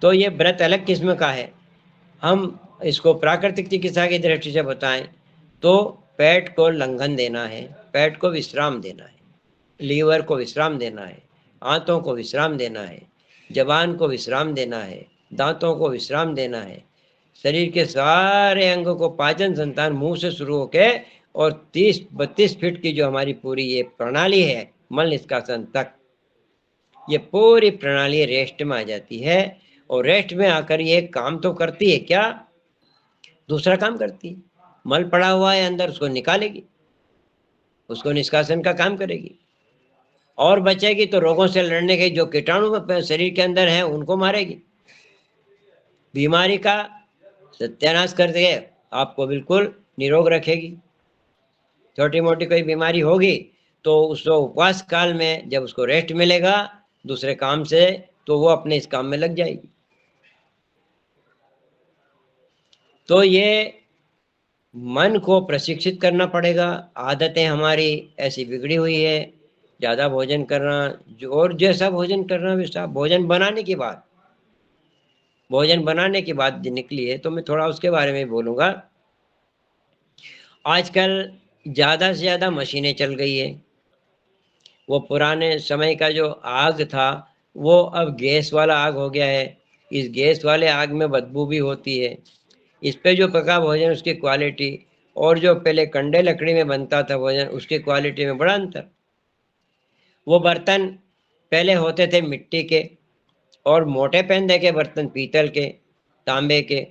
तो ये व्रत अलग किस्म का है। हम इसको प्राकृतिक चिकित्सा की दृष्टि से बताएं तो पेट को लंघन देना है, पेट को विश्राम देना है, लीवर को विश्राम देना है, आंतों को विश्राम देना है, जबान को विश्राम देना है, दांतों को विश्राम देना है, शरीर के सारे अंगों को, पाचन संतान मुंह से शुरू होके और 30-32 फीट की जो हमारी पूरी ये प्रणाली है मल निष्कासन तक, ये पूरी प्रणाली रेस्ट में आ जाती है। और रेस्ट में आकर ये काम तो करती है, क्या दूसरा काम करती है। मल पड़ा हुआ है अंदर, उसको निकालेगी, उसको निष्कासन का काम करेगी और बचेगी तो रोगों से लड़ने के जो कीटाणु शरीर के अंदर हैं उनको मारेगी, बीमारी का सत्यानाश कर दे, आपको बिल्कुल निरोग रखेगी। छोटी मोटी कोई बीमारी होगी तो उसको उपवास काल में जब उसको रेस्ट मिलेगा दूसरे काम से, तो वो अपने इस काम में लग जाएगी। तो ये मन को प्रशिक्षित करना पड़ेगा। आदतें हमारी ऐसी बिगड़ी हुई है, ज़्यादा भोजन करना और जैसा भोजन करना वैसा। भोजन बनाने की बात निकली है तो मैं थोड़ा उसके बारे में बोलूँगा। आजकल ज़्यादा से ज़्यादा मशीनें चल गई है। वो पुराने समय का जो आग था वो अब गैस वाला आग हो गया है। इस गैस वाले आग में बदबू भी होती है। इस पे जो पका भोजन उसकी क्वालिटी और जो पहले कंडे लकड़ी में बनता था भोजन उसकी क्वालिटी में बड़ा अंतर। वो बर्तन पहले होते थे मिट्टी के और मोटे पेंदे के बर्तन पीतल के, तांबे के।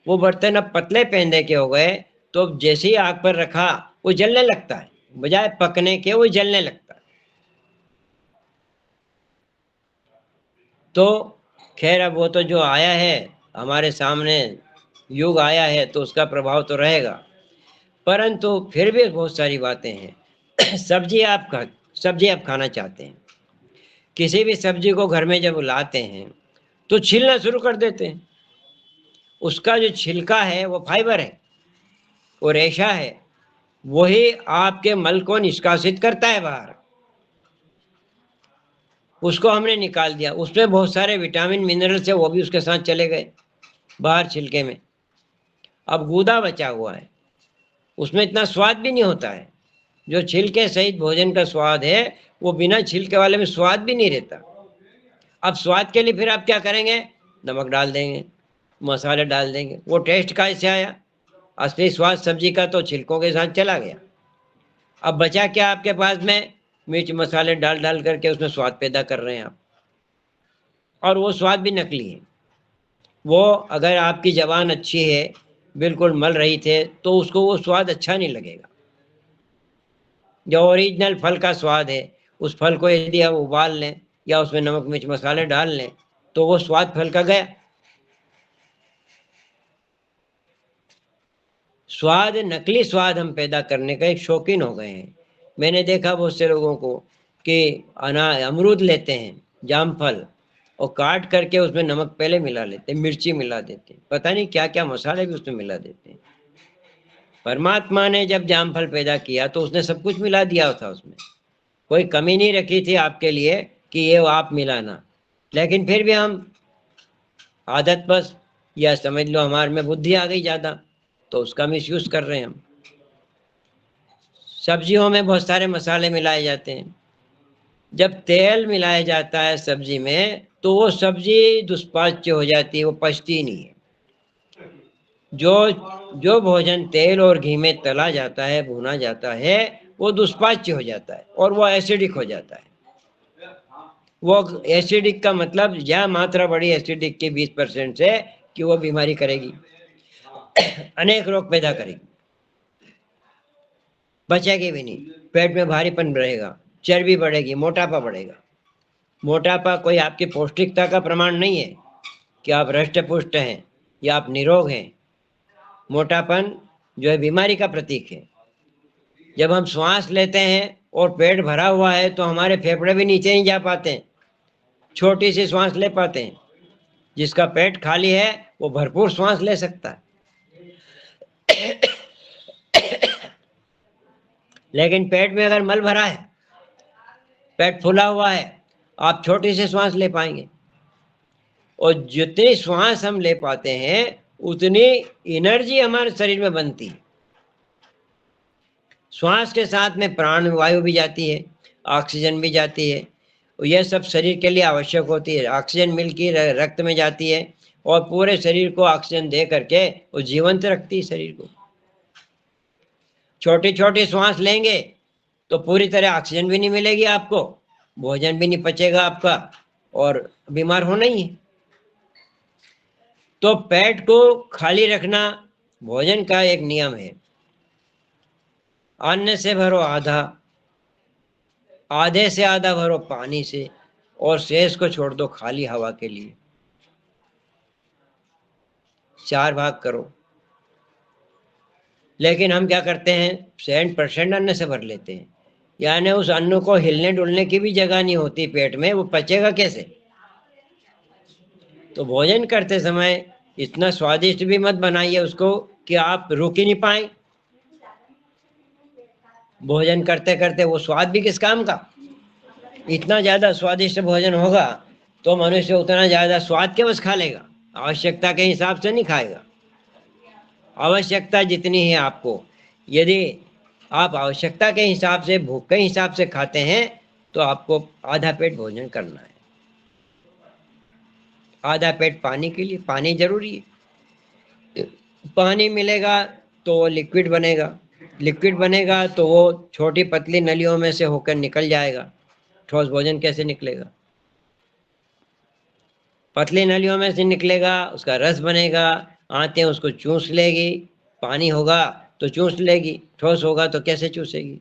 वो बर्तन अब पतले पेंदे के हो गए, तो जैसे ही आग पर रखा वो जलने लगता है, बजाय पकने के वो जलने लगता है। तो खैर अब वो तो जो आया है हमारे सामने युग आया है तो उसका प्रभाव तो रहेगा, परंतु फिर भी बहुत सारी बातें हैं। सब्जी आप खाना चाहते हैं, किसी भी सब्जी को घर में जब लाते हैं तो छीलना शुरू कर देते हैं। उसका जो छिलका है वो फाइबर है, वो रेशा है, वही आपके मल को निष्कासित करता है बाहर। उसको हमने निकाल दिया, उसमें बहुत सारे विटामिन मिनरल्स है वो भी उसके साथ चले गए बाहर छिलके में। अब गूदा बचा हुआ है, उसमें इतना स्वाद भी नहीं होता है। जो छिलके सहित भोजन का स्वाद है वो बिना छिलके वाले में स्वाद भी नहीं रहता। अब स्वाद के लिए फिर आप क्या करेंगे? नमक डाल देंगे, मसाले डाल देंगे। वो टेस्ट कैसे आया? असली स्वाद सब्जी का तो छिलकों के साथ चला गया। अब बचा क्या आपके पास में? मिर्च मसाले डाल डाल करके उसमें स्वाद पैदा कर रहे हैं आप, और वो स्वाद भी नकली है। वो अगर आपकी जबान अच्छी है, बिल्कुल मल रही थे, तो उसको वो स्वाद अच्छा नहीं लगेगा। जो ओरिजिनल फल का स्वाद है उस फल को यदि आप उबाल लें या उसमें नमक मिर्च मसाले डाल लें तो वो स्वाद फल का गया। स्वाद, नकली स्वाद हम पैदा करने का एक शौकीन हो गए हैं। मैंने देखा बहुत से लोगों को कि अमरूद लेते हैं, जामफल, और काट करके उसमें नमक पहले मिला लेते हैं, मिर्ची मिला देते हैं, पता नहीं क्या क्या मसाले भी उसमें मिला देते हैं। परमात्मा ने जब जामफल पैदा किया तो उसने सब कुछ मिला दिया था, उसमें कोई कमी नहीं रखी थी आपके लिए कि ये आप मिलाना। लेकिन फिर भी हम आदत बस, या समझ लो हमारे में बुद्धि आ गई ज्यादा, तो उसका मिसयूज कर रहे हैं हम। सब्जियों में बहुत सारे मसाले मिलाए जाते हैं। जब तेल मिलाया जाता है सब्जी में तो वो सब्जी दुष्पाच्य हो जाती है, वो पचती नहीं है। जो भोजन तेल और घी में तला जाता है, भुना जाता है, वो दुष्पाच्य हो जाता है और वो एसिडिक हो जाता है। वो एसिडिक का मतलब यह मात्रा बड़ी एसिडिक की 20% से कि वो बीमारी करेगी, अनेक रोग पैदा करेगी, बचेगी भी नहीं। पेट में भारीपन रहेगा, चर्बी बढ़ेगी, मोटापा बढ़ेगा। मोटापा कोई आपकी पौष्टिकता का प्रमाण नहीं है कि आप हृष्ट पुष्ट हैं या आप निरोग हैं। मोटापन जो है बीमारी का प्रतीक है। जब हम श्वास लेते हैं और पेट भरा हुआ है तो हमारे फेफड़े भी नीचे नहीं जा पाते हैं, छोटी सी श्वास ले पाते हैं। जिसका पेट खाली है वो भरपूर श्वास ले सकता है। लेकिन पेट में अगर मल भरा है, पेट फूला हुआ है, आप छोटी सी श्वास ले पाएंगे। और जितनी श्वास हम ले पाते हैं उतनी एनर्जी हमारे शरीर में बनती है। श्वास के साथ में प्राण वायु भी जाती है, ऑक्सीजन भी जाती है, और यह सब शरीर के लिए आवश्यक होती है। ऑक्सीजन मिलकर रक्त में जाती है और पूरे शरीर को ऑक्सीजन दे करके वो जीवंत रखती है शरीर को। छोटी छोटी श्वास लेंगे तो पूरी तरह ऑक्सीजन भी नहीं मिलेगी आपको, भोजन भी नहीं पचेगा आपका, और बीमार होना ही है। तो पेट को खाली रखना भोजन का एक नियम है। अन्न से भरो आधा, आधे से आधा भरो पानी से, और शेष को छोड़ दो खाली हवा के लिए। 4 भाग करो। लेकिन हम क्या करते हैं, 100% अन्न से भर लेते हैं, यानी उस अन्न को हिलने डुलने की भी जगह नहीं होती पेट में, वो पचेगा कैसे। तो भोजन करते समय इतना स्वादिष्ट भी मत बनाइए उसको कि आप रुक ही नहीं पाए। भोजन करते करते वो स्वाद भी किस काम का। इतना ज्यादा स्वादिष्ट भोजन होगा तो मनुष्य उतना ज्यादा स्वाद के बस खा लेगा, आवश्यकता के हिसाब से नहीं खाएगा। आवश्यकता जितनी है आपको, यदि आप आवश्यकता के हिसाब से, भूख के हिसाब से खाते हैं तो आपको आधा पेट भोजन करना है। आधा पेट पानी के लिए, पानी जरूरी है। पानी मिलेगा तो वो लिक्विड बनेगा, लिक्विड बनेगा तो वो छोटी पतली नलियों में से होकर निकल जाएगा। ठोस भोजन कैसे निकलेगा, पतली नलियों में से निकलेगा, उसका रस बनेगा, आंतें उसको चूस लेगी, पानी होगा तो चूस लेगी, ठोस होगा तो कैसे चूसेगी।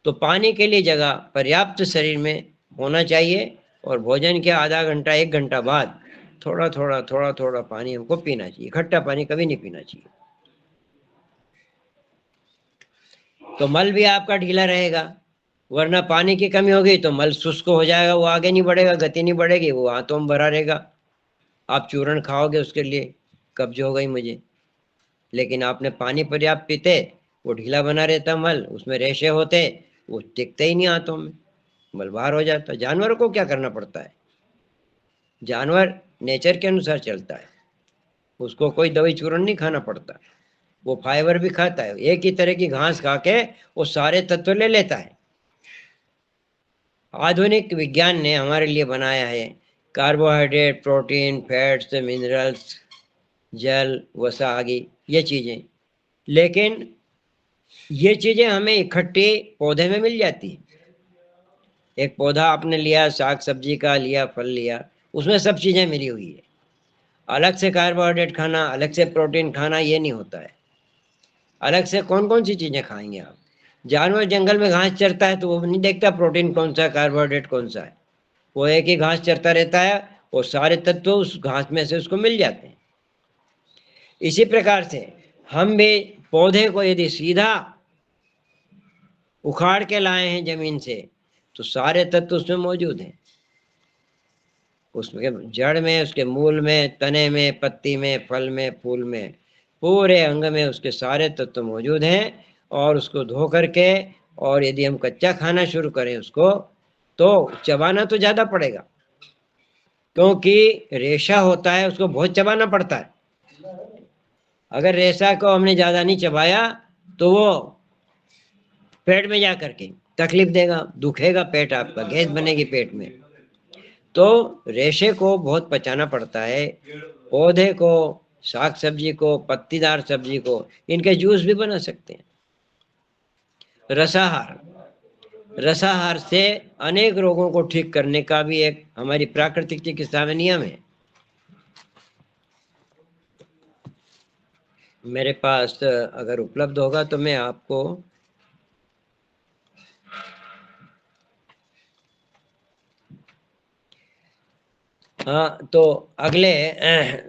तो पानी के लिए जगह पर्याप्त शरीर में होना चाहिए, और भोजन के आधा घंटा 1 घंटा बाद थोड़ा थोड़ा पानी हमको पीना चाहिए। खट्टा पानी कभी नहीं पीना चाहिए। तो मल भी आपका ढीला रहेगा, वरना पानी की कमी होगी तो मल शुष्क हो जाएगा, वो आगे नहीं बढ़ेगा, गति नहीं बढ़ेगी, वो हाथों में भरा रहेगा। आप चूर्ण खाओगे उसके लिए कब्ज हो गई मुझे, लेकिन आपने पानी पर्याप्त पीते, वो ढीला बना रहता मल, उसमें रेशे होते, वो टिकते ही नहीं हाथों में, मल बाहर हो जाता। जानवरों को क्या करना पड़ता है, जानवर नेचर के अनुसार चलता है, उसको कोई दवाई चूर्ण नहीं खाना पड़ता, वो फाइबर भी खाता है, एक ही तरह की घास खा के वो सारे तत्व ले लेता है। आधुनिक विज्ञान ने हमारे लिए बनाया है कार्बोहाइड्रेट, प्रोटीन, फैट्स, मिनरल्स, जल, वसा आदि ये चीजें, लेकिन ये चीजें हमें इकट्ठी पौधे में मिल जाती है। एक पौधा आपने लिया, साग सब्जी का लिया, फल लिया, उसमें सब चीजें मिली हुई है। अलग से कार्बोहाइड्रेट खाना, अलग से प्रोटीन खाना, ये नहीं होता है। अलग से कौन कौन सी चीजें खाएंगे आप, जानवर जंगल में घास चरता है तो वो नहीं देखता प्रोटीन कौन सा है, कार्बोहाइड्रेट कौन सा है। वो एक ही घास चरता रहता है और सारे तत्व उस घास में से उसको मिल जाते हैं। इसी प्रकार से हम भी पौधे को यदि सीधा उखाड़ के लाए हैं जमीन से तो सारे तत्व उसमें मौजूद हैं। उसके जड़ में, उसके मूल में, तने में, पत्ती में, फल में, फूल में, पूरे अंग में उसके सारे तत्व मौजूद हैं। और उसको धो करके, और यदि हम कच्चा खाना शुरू करें उसको, तो चबाना तो ज्यादा पड़ेगा, क्योंकि रेशा होता है उसको बहुत चबाना पड़ता है। अगर रेशा को हमने ज्यादा नहीं चबाया तो वो पेट में जा करके तकलीफ देगा, दुखेगा पेट, आपका गैस बनेगी पेट में। तो रेशे को बहुत पचाना पड़ता है। पौधे को, साग सब्जी को, पत्तीदार सब्जी को, इनके जूस भी बना सकते हैं। रसाहार, रसाहार से अनेक रोगों को ठीक करने का भी एक हमारी प्राकृतिक चिकित्सा में नियम है। मेरे पास अगर उपलब्ध होगा तो मैं आपको हाँ, तो अगले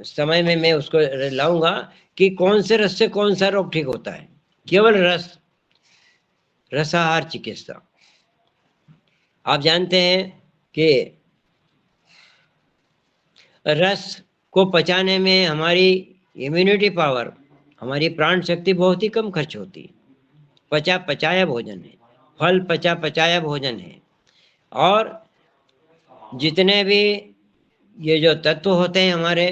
समय में मैं उसको लाऊंगा कि कौन से रस से कौन सा रोग ठीक होता है। केवल रस, रसाहार चिकित्सा। आप जानते हैं कि रस को पचाने में हमारी इम्यूनिटी पावर, हमारी प्राण शक्ति बहुत ही कम खर्च होती है। पचा पचाया भोजन है, फल पचा पचाया भोजन है। और जितने भी ये जो तत्व होते हैं हमारे,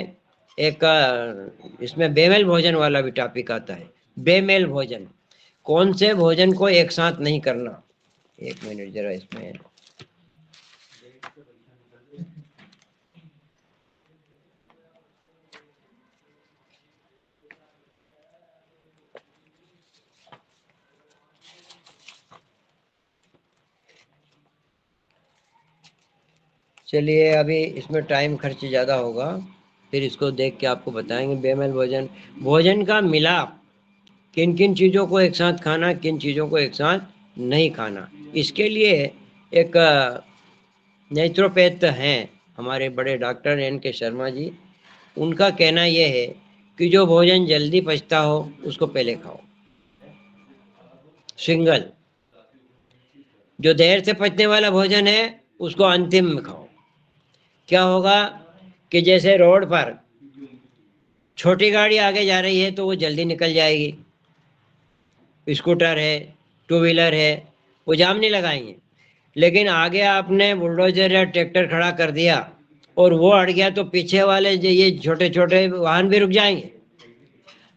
एक इसमें बेमेल भोजन वाला भी टॉपिक आता है। बेमेल भोजन, कौन से भोजन को एक साथ नहीं करना। एक मिनट जरा इसमें, चलिए अभी इसमें टाइम खर्च ज़्यादा होगा, फिर इसको देख के आपको बताएंगे। बेमेल भोजन, भोजन का मिलाप, किन किन चीज़ों को एक साथ खाना, किन चीज़ों को एक साथ नहीं खाना। इसके लिए एक नेचुरोपैथ हैं हमारे बड़े डॉक्टर NK शर्मा जी, उनका कहना यह है कि जो भोजन जल्दी पचता हो उसको पहले खाओ, सिंगल। जो देर से पचने वाला भोजन है उसको अंतिम में खाओ। क्या होगा कि जैसे रोड पर छोटी गाड़ी आगे जा रही है तो वो जल्दी निकल जाएगी, स्कूटर है, टू व्हीलर है, वो जाम नहीं लगाएंगे। लेकिन आगे आपने बुलडोजर या ट्रैक्टर खड़ा कर दिया और वो अड़ गया तो पीछे वाले जो ये छोटे छोटे वाहन भी रुक जाएंगे।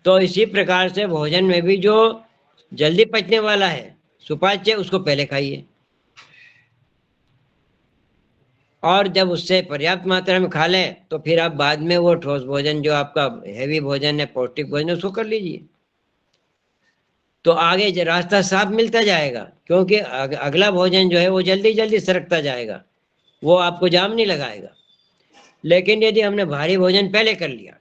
तो इसी प्रकार से भोजन में भी जो जल्दी पचने वाला है, सुपाच्य, उसको पहले खाइए। और जब उससे पर्याप्त मात्रा में खा लें तो फिर आप बाद में वो ठोस भोजन, जो आपका हैवी भोजन है, पौष्टिक भोजन है, उसको कर लीजिए। तो आगे रास्ता साफ मिलता जाएगा, क्योंकि अगला भोजन जो है वो जल्दी जल्दी सरकता जाएगा, वो आपको जाम नहीं लगाएगा। लेकिन यदि हमने भारी भोजन पहले कर लिया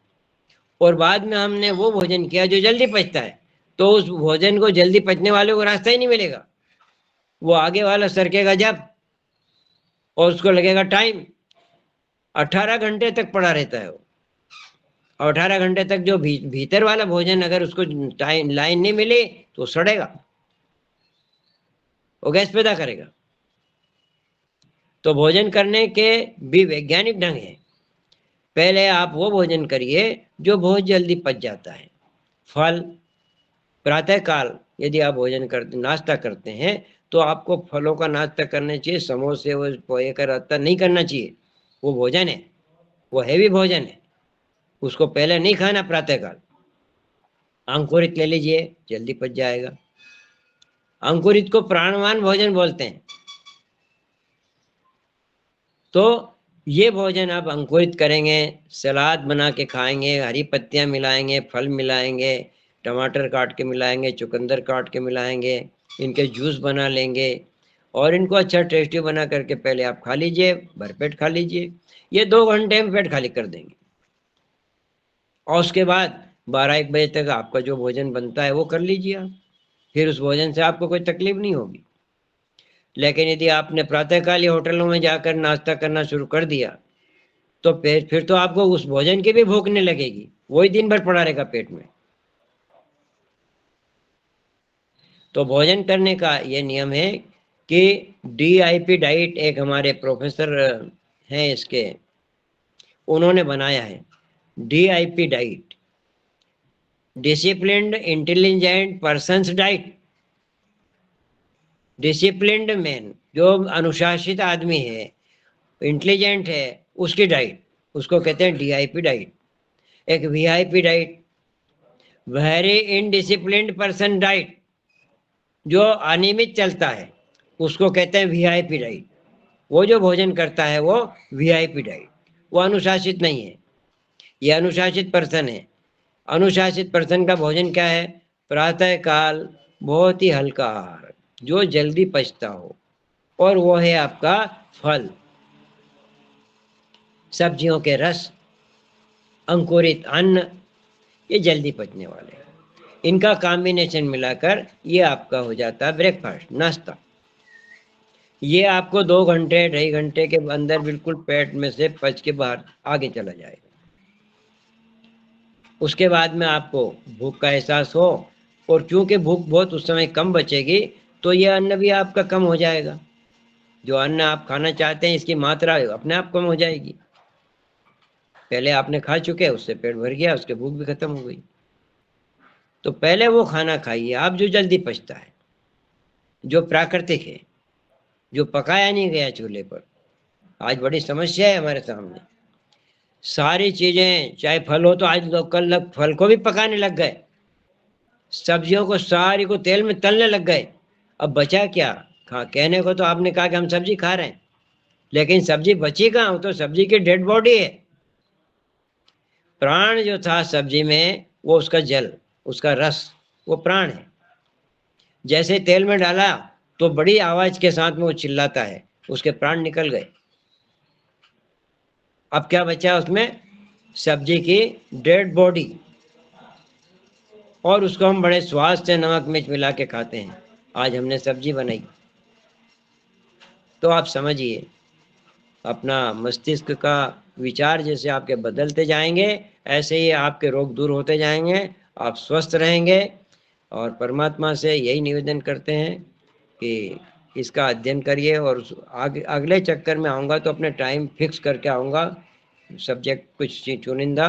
और बाद में हमने वो भोजन किया जो जल्दी पचता है, तो उस भोजन को जल्दी पचने वाले को रास्ता ही नहीं मिलेगा। वो आगे वाला सरकेगा जब, और उसको लगेगा टाइम। 18 घंटे तक पड़ा रहता है वो, और 18 घंटे तक जो भीतर वाला भोजन, अगर उसको टाइम लाइन नहीं मिली तो सड़ेगा, वो गैस पैदा करेगा। तो भोजन करने के भी वैज्ञानिक ढंग है। पहले आप वो भोजन करिए जो बहुत जल्दी पच जाता है। फल, प्रातः काल यदि आप भोजन करते, नाश्ता करते हैं, तो आपको फलों का नाश्ता करना चाहिए। समोसे वो पोहे का नाश्ता नहीं करना चाहिए, वो भोजन है, वो हैवी भोजन है, उसको पहले नहीं खाना प्रातः काल। अंकुरित ले लीजिए, जल्दी पच जाएगा। अंकुरित को प्राणवान भोजन बोलते हैं। तो ये भोजन आप अंकुरित करेंगे, सलाद बना के खाएंगे, हरी पत्तियां मिलाएंगे, फल मिलाएंगे, टमाटर काट के मिलाएंगे, चुकंदर काट के मिलाएंगे, इनके जूस बना लेंगे और इनको अच्छा टेस्टी बना करके पहले आप खा लीजिए, भरपेट खा लीजिए। ये 2 घंटे में पेट खाली कर देंगे। और उसके बाद 12-1 बजे तक आपका जो भोजन बनता है वो कर लीजिए आप। फिर उस भोजन से आपको कोई तकलीफ नहीं होगी। लेकिन यदि आपने प्रातःकाल या होटलों में जाकर नाश्ता करना शुरू कर दिया तो फिर तो आपको उस भोजन की भी भूख नहीं लगेगी, वही दिन भर पड़ा रहेगा पेट में। तो भोजन करने का ये नियम है कि DIP डाइट, एक हमारे प्रोफेसर हैं इसके, उन्होंने बनाया है DIP diet, disciplined intelligent persons diet. Disciplined man, जो अनुशासित आदमी है, इंटेलिजेंट है, उसकी डाइट, उसको कहते हैं DIP डाइट। एक VIP diet, very indisciplined person diet, जो अनियमित चलता है, उसको कहते हैं VIP डाइट। वो जो भोजन करता है वो VIP डाइट, वो अनुशासित नहीं है, ये अनुशासित पर्सन है। अनुशासित पर्सन का भोजन क्या है? प्रातः काल बहुत ही हल्का आहार जो जल्दी पचता हो, और वो है आपका फल, सब्जियों के रस, अंकुरित अन्न, ये जल्दी पचने वाले हैं। इनका कॉम्बिनेशन मिलाकर ये आपका हो जाता है ब्रेकफास्ट, नाश्ता। ये आपको 2 घंटे 2.5 घंटे के अंदर बिल्कुल पेट में से पच के बाहर आगे चला जाएगा। उसके बाद में आपको भूख का एहसास हो, और क्योंकि भूख बहुत उस समय कम बचेगी तो ये अन्न भी आपका कम हो जाएगा। जो अन्न आप खाना चाहते हैं इसकी मात्रा अपने आप कम हो जाएगी। पहले आपने खा चुके, उससे पेट भर गया, उसके भूख भी खत्म हो गई। तो पहले वो खाना खाइए आप जो जल्दी पचता है, जो प्राकृतिक है, जो पकाया नहीं गया चूल्हे पर। आज बड़ी समस्या है हमारे सामने, सारी चीजें, चाहे फल हो तो आज लोग कल फल को भी पकाने लग गए, सब्जियों को सारी को तेल में तलने लग गए। अब बचा क्या? कहने को तो आपने कहा कि हम सब्जी खा रहे हैं, लेकिन सब्जी बची कहाँ? तो सब्जी की डेड बॉडी है। प्राण जो था सब्जी में, वो उसका जल, उसका रस, वो प्राण है। जैसे तेल में डाला तो बड़ी आवाज के साथ में वो चिल्लाता है, उसके प्राण निकल गए। अब क्या बचा उसमें? सब्जी की डेड बॉडी, और उसको हम बड़े स्वाद से नमक मिर्च मिला के खाते हैं। आज हमने सब्जी बनाई, तो आप समझिए अपना मस्तिष्क का विचार जैसे आपके बदलते जाएंगे, ऐसे ही आपके रोग दूर होते जाएंगे, आप स्वस्थ रहेंगे। और परमात्मा से यही निवेदन करते हैं कि इसका अध्ययन करिए, और अगले चक्कर में आऊँगा तो अपने टाइम फिक्स करके आऊँगा, सब्जेक्ट कुछ चुनिंदा।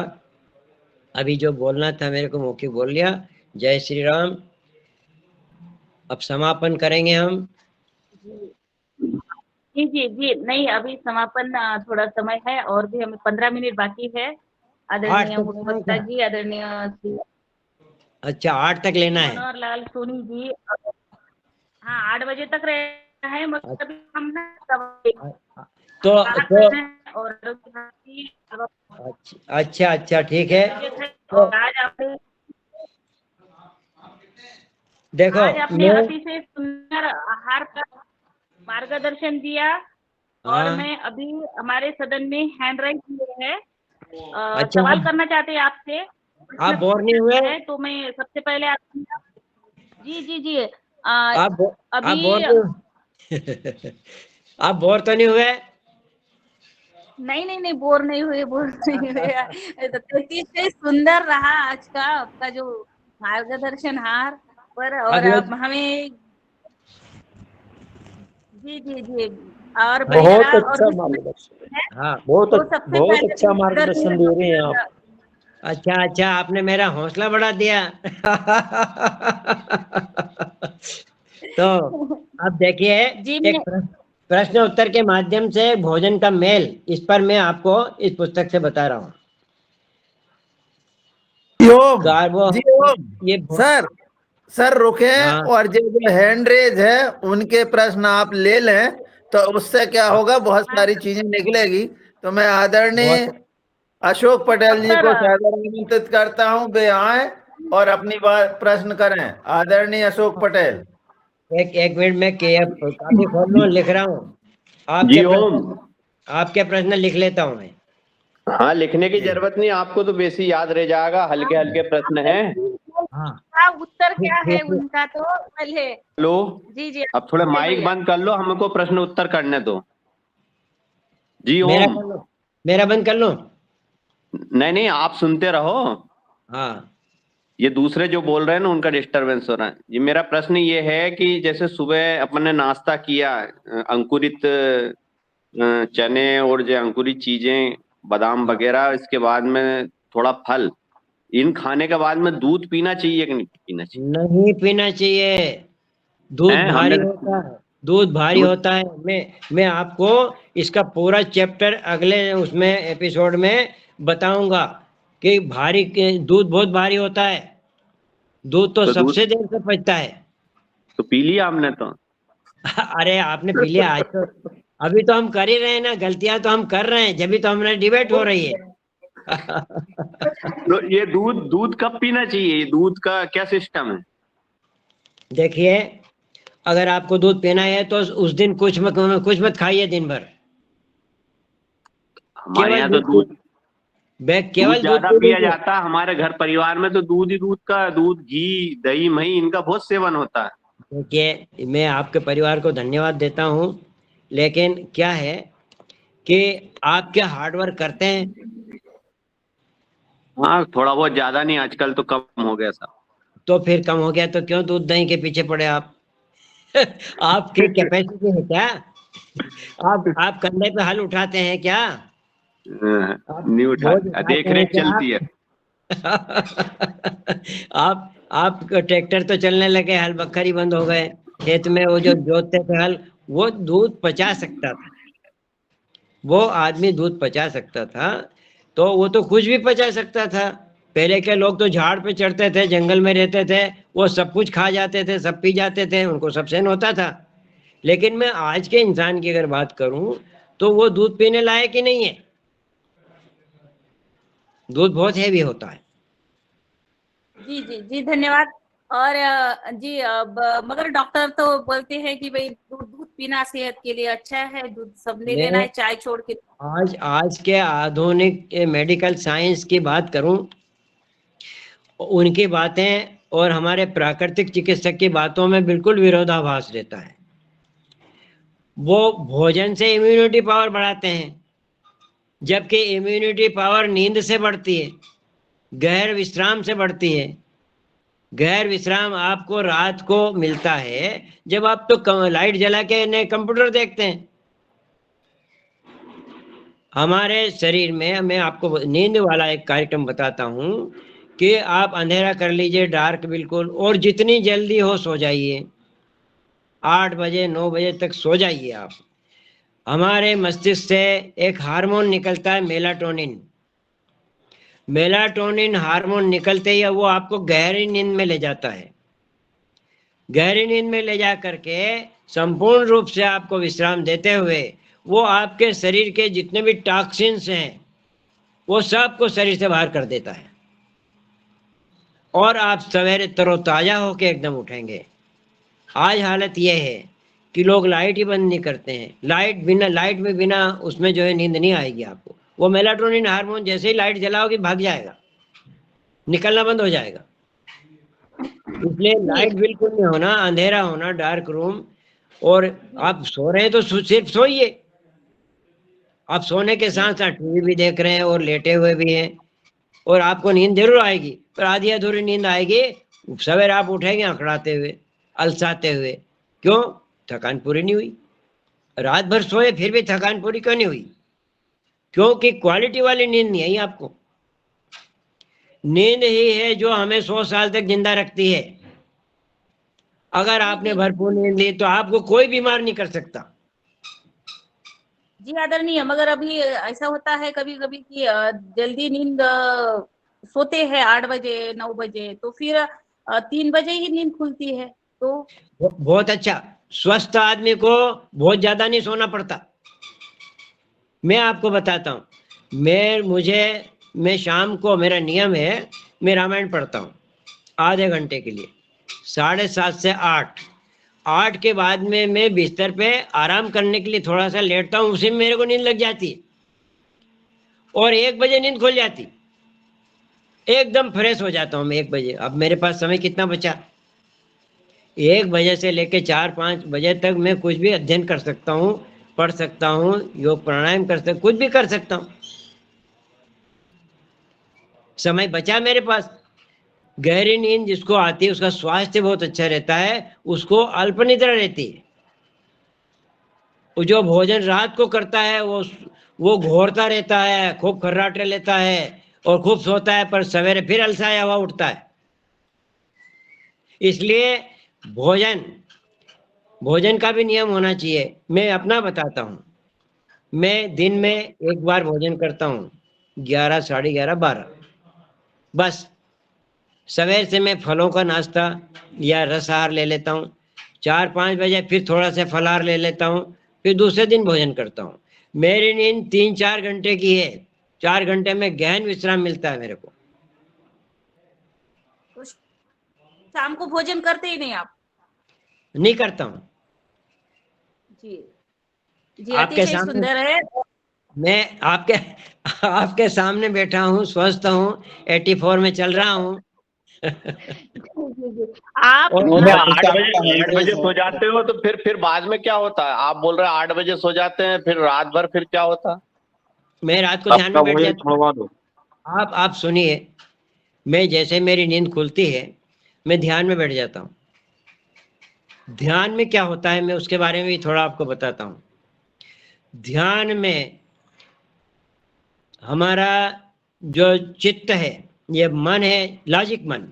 अभी जो बोलना था मेरे को मौखिक बोल लिया। जय श्री राम। अब समापन करेंगे हम। जी जी जी, नहीं अभी समापन थोड़ा समय है, और भी हमें 15 मिनट बाकी है। आदरणीय 8 मुख्यवक्ता तक, जी, आदरणीय श्री अच्छा 8 तक लेना है। मनोहर लाल सोनी जी, हाँ 8 बजे तक रहना है, मतलब हम ना तो और अच्छा अच्छा ठीक है। तो और आज आपने देखो आपने अति से सुंदर आहार का मार्गदर्शन दिया, और हाँ, मैं अभी हमारे सदन में हैंड राइज किए है, अच्छा सवाल करना चाहते हैं आपसे। आप बोर नहीं हुए? है तो मैं सबसे पहले जी जी जी, आप अभी बोर नहीं आप बोर तो नहीं हुए? नहीं नहीं नहीं, बोर नहीं हुए, बोर नहीं हुए। तो 33 से सुंदर रहा आज का आपका जो मार्गदर्शन हार पर, और अगले आप हमें जी जी जी, और बहुत बढ़िया और अच्छा भी मार्गदर्शन, है। हाँ, तो सबसे बहुत पहले अच्छा तो मार्गदर्शन दे रहे हैं आप। अच्छा अच्छा, आपने मेरा हौसला बढ़ा दिया। तो अब देखिए, जी एक प्रश्न उत्तर के माध्यम से भोजन का मेल, इस पर मैं आपको इस पुस्तक से बता रहा हूँ। ओम कार्बो जी ओम। ये सर सर रुके, हाँ और जो हैंड रेज है उनके प्रश्न आप ले लें, तो उससे क्या होगा, बहुत सारी चीजें निकलेगी। तो मैं आदरणीय बहुत अशोक पटेल जी सर, को सादर आमंत्रित करता हूं, वे आए और अपनी बात प्रश्न करें। आदरणीय अशोक पटेल। एक मिनट में कापी खोल लूँ, लिख रहा हूँ। जी ओम। आपके प्रश्न लिख लेता हूँ मैं। हाँ, लिखने की जरूरत नहीं, आपको तो बेसी याद रह जाएगा, हल्के हल्के प्रश्न हैं। हाँ उत्तर क्या है फिर- उनका, तो पहले। हेलो, जी जी अब थोड़े माइक भैया। बंद कर लो, हमको प्रश्न उत्तर करने दो। जी मेरा ओम। कर लो, मेरा बंद कर लो। नहीं नहीं, आप सुनते रहो। हाँ ये दूसरे जो बोल रहे हैं ना, उनका डिस्टरबेंस हो रहा है। ये मेरा प्रश्न ये है कि जैसे सुबह अपन ने नाश्ता किया, अंकुरित चने और जो अंकुरित चीजें, बादाम हाँ, वगैरह, इसके बाद में थोड़ा फल, इन खाने के बाद में दूध पीना चाहिए कि नहीं पीना चाहिए? नहीं पीना चाहिए। दूध हैं हमने भारी होता है, दूध भारी दूध। होता है। मैं आपको इसका पूरा चैप्टर अगले उसमें एपिसोड में बताऊंगा कि दूध बहुत भारी होता है। दूध तो तो दूध सबसे देर से पचता है। तो पी लिया हमने तो। अरे आपने पी लिया आज तो, अभी तो हम कर ही रहे हैं ना, गलतियां तो हम कर रहे हैं, जब भी तो हमारी डिबेट हो रही है। तो ये दूध दूध कब पीना चाहिए? ये दूध का क्या सिस्टम है? देखिए, अगर आपको दूध पीना है तो उस दिन कुछ मत खाइए दिन भर। हमारे केवल यहाँ तो दूध दूध दूध केवल दूध ज्यादा पी पिया लीजिए। जाता है। हमारे घर परिवार में तो दूध ही दूध का, दूध घी दही मही इनका बहुत सेवन होता है। देखिए, मैं आपके परिवार को धन्यवाद देता हूँ, लेकिन क्या है कि आप क्या हार्ड वर्क करते हैं? हाँ, थोड़ा बहुत, ज्यादा नहीं, आजकल तो कम हो गया सब। तो फिर कम हो गया तो क्यों दूध दही के पीछे पड़े आप? आपकी कैपेसिटी है क्या? आप कंधे पे हल उठाते हैं क्या? आप नहीं उठा, बोझ उठाते देख हैं रेख क्या चलती है। आप? आप ट्रैक्टर तो चलने लगे, हल बखर ही बंद हो गए। खेत में वो जो जोतते थे हल, वो दूध पचा सकता था, वो आदमी दूध पचा सकता था, तो वो तो कुछ भी पचा सकता था। पहले के लोग तो झाड़ पे चढ़ते थे, जंगल में रहते थे, वो सब कुछ खा जाते थे, सब पी जाते थे, उनको सब सहन होता था। लेकिन मैं आज के इंसान की अगर बात करूं तो वो दूध पीने लायक ही नहीं है। दूध बहुत हैवी होता है। जी जी जी धन्यवाद। और जी अब मगर डॉक्टर तो बोलते हैं कि भाई दूध दूध पीना सेहत के लिए अच्छा है, दूध सब ले लेना मैं है चाय छोड़ के। आज के आधुनिक मेडिकल साइंस की बात करूं, उनकी बातें और हमारे प्राकृतिक चिकित्सक की बातों में बिल्कुल विरोधाभास रहता है। वो भोजन से इम्यूनिटी पावर बढ़ाते हैं, जबकि इम्यूनिटी पावर नींद से बढ़ती है, गहर विश्राम से बढ़ती है। गहर विश्राम आपको रात को मिलता है जब आप तो लाइट जला के कंप्यूटर देखते हैं। हमारे शरीर में, मैं आपको नींद वाला एक कार्यक्रम बताता हूँ कि आप अंधेरा कर लीजिए, डार्क बिल्कुल, और जितनी जल्दी हो सो जाइए। 8 बजे 9 बजे तक सो जाइए आप। हमारे मस्तिष्क से एक हार्मोन निकलता है, मेलाटोनिन। मेलाटोनिन हार्मोन निकलते ही वो आपको गहरी नींद में ले जाता है। गहरी नींद में ले जा करके संपूर्ण रूप से आपको विश्राम देते हुए वो आपके शरीर के जितने भी टॉक्सिन्स हैं वो सबको शरीर से बाहर कर देता है, और आप सवेरे तरोताजा होके एकदम उठेंगे। आज हालत यह है कि लोग लाइट ही बंद नहीं करते हैं। लाइट में बिना उसमें जो है नींद नहीं आएगी आपको। वो मेलाटोनिन हार्मोन जैसे ही लाइट जलाओगे भाग जाएगा, निकलना बंद हो जाएगा। इसलिए जी लाइट बिल्कुल नहीं होना, अंधेरा होना, डार्क रूम। और आप सो रहे हैं तो सिर्फ सोइए। आप सोने के जी साथ साथ टीवी भी देख रहे हैं और लेटे हुए भी हैं, और आपको नींद जरूर आएगी, पर आधी अधूरी नींद आएगी। सवेरे आप उठेंगे अकड़ाते हुए, अलसाते हुए। क्यों? थकान पूरी नहीं हुई। रात भर सोए फिर भी थकान पूरी क्यों नहीं हुई? क्योंकि क्वालिटी वाली नींद नहीं आई आपको। नींद ही है जो हमें 100 साल तक जिंदा रखती है। अगर जी आपने जी भरपूर नींद ली तो आपको कोई बीमार नहीं कर सकता। जी आदरणीय, मगर अभी ऐसा होता है कभी कभी कि जल्दी नींद सोते हैं 8 बजे 9 बजे, तो फिर 3 बजे ही नींद खुलती है तो। बहुत अच्छा। स्वस्थ आदमी को बहुत ज्यादा नहीं सोना पड़ता। मैं आपको बताता हूँ, मैं शाम को, मेरा नियम है, मैं रामायण पढ़ता हूँ आधे घंटे के लिए, 7:30 से 8। 8 के बाद में मैं बिस्तर पे आराम करने के लिए थोड़ा सा लेटता हूँ, उसी में मेरे को नींद लग जाती है, और 1 बजे नींद खुल जाती। एकदम फ्रेश हो जाता हूँ मैं 1 बजे। अब मेरे पास समय कितना बचा, 1 बजे से लेके 4-5 बजे तक मैं कुछ भी अध्ययन कर सकता हूँ, पढ़ सकता हूँ, योग प्राणायाम कर सकता, कुछ भी कर सकता हूँ, समय बचा मेरे पास। गहरी नींद जिसको आती है उसका स्वास्थ्य बहुत अच्छा रहता है, उसको अल्प निद्रा रहती है। वो जो भोजन रात को करता है वो घोरता रहता है, खूब खर्राटे लेता है और खूब सोता है, पर सवेरे फिर अलसाया हुआ उठता है। इसलिए भोजन का भी नियम होना चाहिए। मैं अपना बताता हूँ, मैं दिन में 1 बार भोजन करता हूँ, 11, साढ़े 11, 12, बस। सवेर से मैं फलों का नाश्ता या रसाहार ले लेता हूँ, 4-5 बजे फिर थोड़ा सा फलाहार ले लेता हूँ, फिर दूसरे दिन भोजन करता हूँ। मेरी नींद 3-4 घंटे की है, 4 घंटे में गहन विश्राम मिलता है मेरे को। तो शाम को भोजन करते ही नहीं आप? नहीं करता हूँ। जी जी, आपके अतिशय सामने सुंदर है। मैं आपके सामने बैठा हूँ, स्वस्थ हूँ, 84 में चल रहा हूँ। जी, जी। आप और सुबह ना 8 बजे सो जाते हो, तो फिर बाद में क्या होता है? आप बोल रहे हैं 8 बजे सो जाते हैं, फिर रात भर फिर क्या होता है? मैं रात को ध्यान आपका में बैठ भोजन जाता छुड़वा दो। हूँ। आप सुनिए, मैं जैसे मेरी नींद खुलती है मैं ध्यान में बैठ जाता हूँ। ध्यान में क्या होता है मैं उसके बारे में भी थोड़ा आपको बताता हूँ। ध्यान में हमारा जो चित्त है, ये मन है, लॉजिक मन,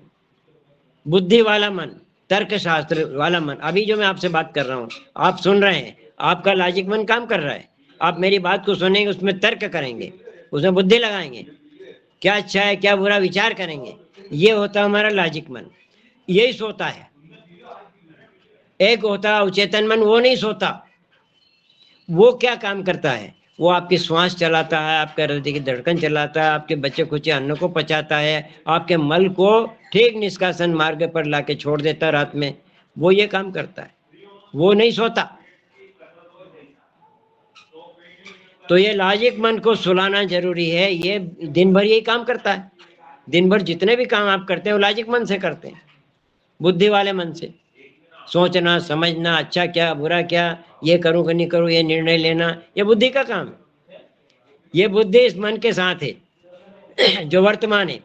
बुद्धि वाला मन, तर्क शास्त्र वाला मन। अभी जो मैं आपसे बात कर रहा हूँ, आप सुन रहे हैं, आपका लॉजिक मन काम कर रहा है। आप मेरी बात को सुनेंगे, उसमें तर्क करेंगे, उसमें बुद्धि लगाएंगे, क्या अच्छा है क्या बुरा विचार करेंगे। ये होता है हमारा लॉजिक मन, यही सोता है। एक होता है अवचेतन मन, वो नहीं सोता। वो क्या काम करता है, वो आपकी श्वास चलाता है, आपके हृदय की धड़कन चलाता है, आपके बच्चे खुचे अन्न को पचाता है, आपके मल को ठीक निष्कासन मार्ग पर लाके छोड़ देता है रात में। वो ये काम करता है, वो नहीं सोता। तो ये लॉजिक मन को सुलाना जरूरी है। ये दिन भर यही काम करता है। दिन भर जितने भी काम आप करते हैं वो लॉजिक मन से करते हैं, बुद्धि वाले मन से। सोचना, समझना, अच्छा क्या बुरा क्या, ये करूं कि नहीं करूं, ये निर्णय लेना, ये बुद्धि का काम है। ये बुद्धि इस मन के साथ है जो वर्तमान है।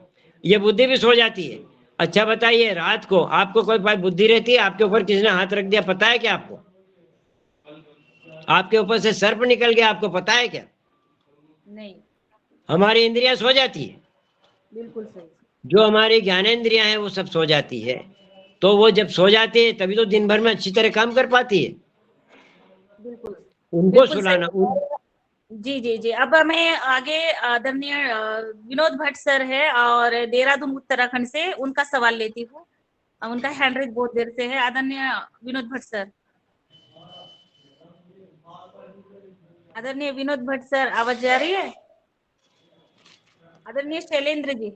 ये बुद्धि भी सो जाती है। अच्छा बताइए, रात को आपको कोई बुद्धि रहती है? आपके ऊपर किसी ने हाथ रख दिया, पता है क्या आपको? आपके ऊपर से सर्प निकल गया, आपको पता है क्या? नहीं, हमारी इंद्रियां सो जाती है। बिल्कुल सही। जो हमारी ज्ञानेंद्रियां हैं वो सब सो जाती है। तो वो जब सो जाती है तभी तो दिन भर में अच्छी तरह काम कर पाती है। बिल्कुल उनको बिल्कुल सुलाना जी जी जी। अब मैं आगे आदरणीय विनोद भट्ट सर है और देहरादून उत्तराखंड से, उनका सवाल लेती हूँ। उनका हैंड रेज बहुत देर से है। आदरणीय विनोद भट्ट सर, आदरणीय विनोद भट्ट सर, आवाज जा रही है? आदरणीय शैलेंद्र जी।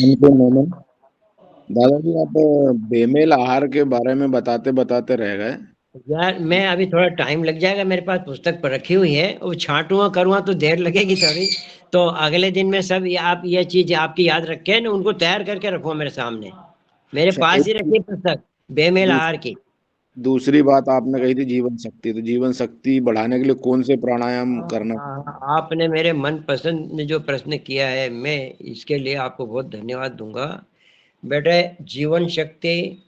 उनको नमन। दादाजी आप बेमेल आहार के बारे में बताते बताते रह गए। यार मैं अभी थोड़ा टाइम लग जाएगा, मेरे पास पुस्तक पर रखी हुई है, वो छांटूंगा करूँगा तो देर लगेगी थोड़ी। तो अगले दिन में सब आप ये चीज आपकी याद रखें ना, उनको तैयार करके रखो मेरे सामने। मेरे अच्छा, पास ही रखी पुस्तक बेमेल आहार की। दूसरी बात आपने कही थी जीवन शक्ति, तो जीवन शक्ति बढ़ाने के लिए कौन से प्राणायाम करना? आपने मेरे मन पसंद में जो प्रश्न किया है, मैं इसके लिए आपको बहुत धन्यवाद दूंगा। बेटे, जीवन शक्ति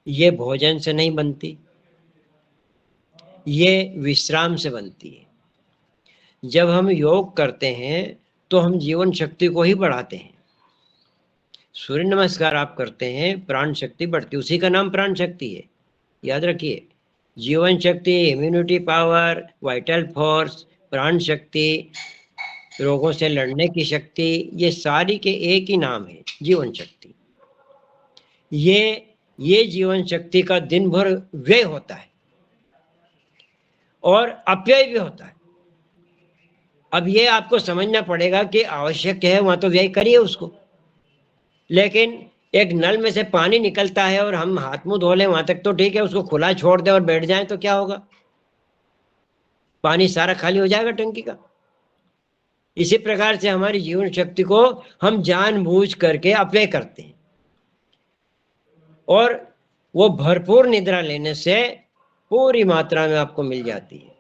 ये भोजन से नहीं बनती, ये विश्राम से बनती है। जब हम योग करते हैं तो हम जीवन शक्ति को ही बढ़ाते हैं। सूर्य नमस्कार आप करते हैं, प्राण शक्ति बढ़ती, उसी का नाम प्राण शक्ति है, याद रखिए। जीवन शक्ति, इम्यूनिटी पावर, वाइटल फोर्स, प्राण शक्ति, रोगों से लड़ने की शक्ति, ये सारी के एक ही नाम है, जीवन शक्ति। ये जीवन शक्ति का दिन भर व्यय होता है और अपव्यय भी होता है। अब ये आपको समझना पड़ेगा कि आवश्यक है वहां तो व्यय करिए उसको, लेकिन एक नल में से पानी निकलता है और हम हाथ मुंह धो लें वहां तक तो ठीक है, उसको खुला छोड़ दें और बैठ जाएं तो क्या होगा? पानी सारा खाली हो जाएगा टंकी का। इसी प्रकार से हमारी जीवन शक्ति को हम जानबूझ करके अपव्यय करते हैं, और वो भरपूर निद्रा लेने से पूरी मात्रा में आपको मिल जाती है।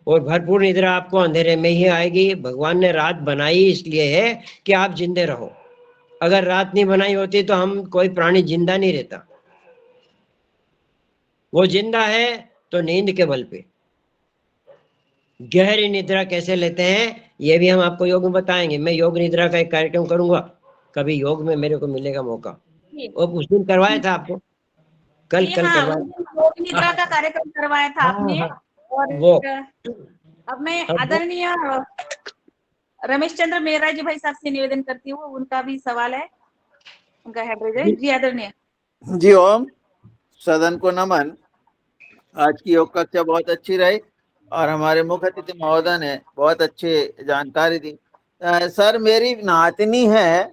और भरपूर निद्रा आपको अंधेरे में ही आएगी। भगवान ने रात बनाई इसलिए है कि आप जिंदे रहो। अगर रात नहीं बनाई होती तो हम कोई प्राणी जिंदा नहीं रहता। वो जिंदा है तो नींद के बल पे। गहरी निद्रा कैसे लेते हैं ये भी हम आपको योग में बताएंगे। मैं योग निद्रा का एक कार्यक्रम करूंगा कभी, योग में मेरे को मिलेगा मौका। वो उस दिन करवाया था आपको, कल जी कल हाँ, करवाया। उस दिन योग निद्रा का कार्यक्रम करवाया था आपने। हाँ, और वो अब मैं अब वो- आदरणीय रमेश चंद्र मेहरा जी भाई साहब से निवेदन करती हूँ, उनका भी सवाल है, उनका हैंड रेज है। जी आदरणीय। जी ओम, सदन को नमन। आज की योग कक्षा बहुत अच्छी रही और हमारे मुख्य अतिथि महोदय ने बहुत अच्छी जानकारी दी। सर, मेरी नातनी है और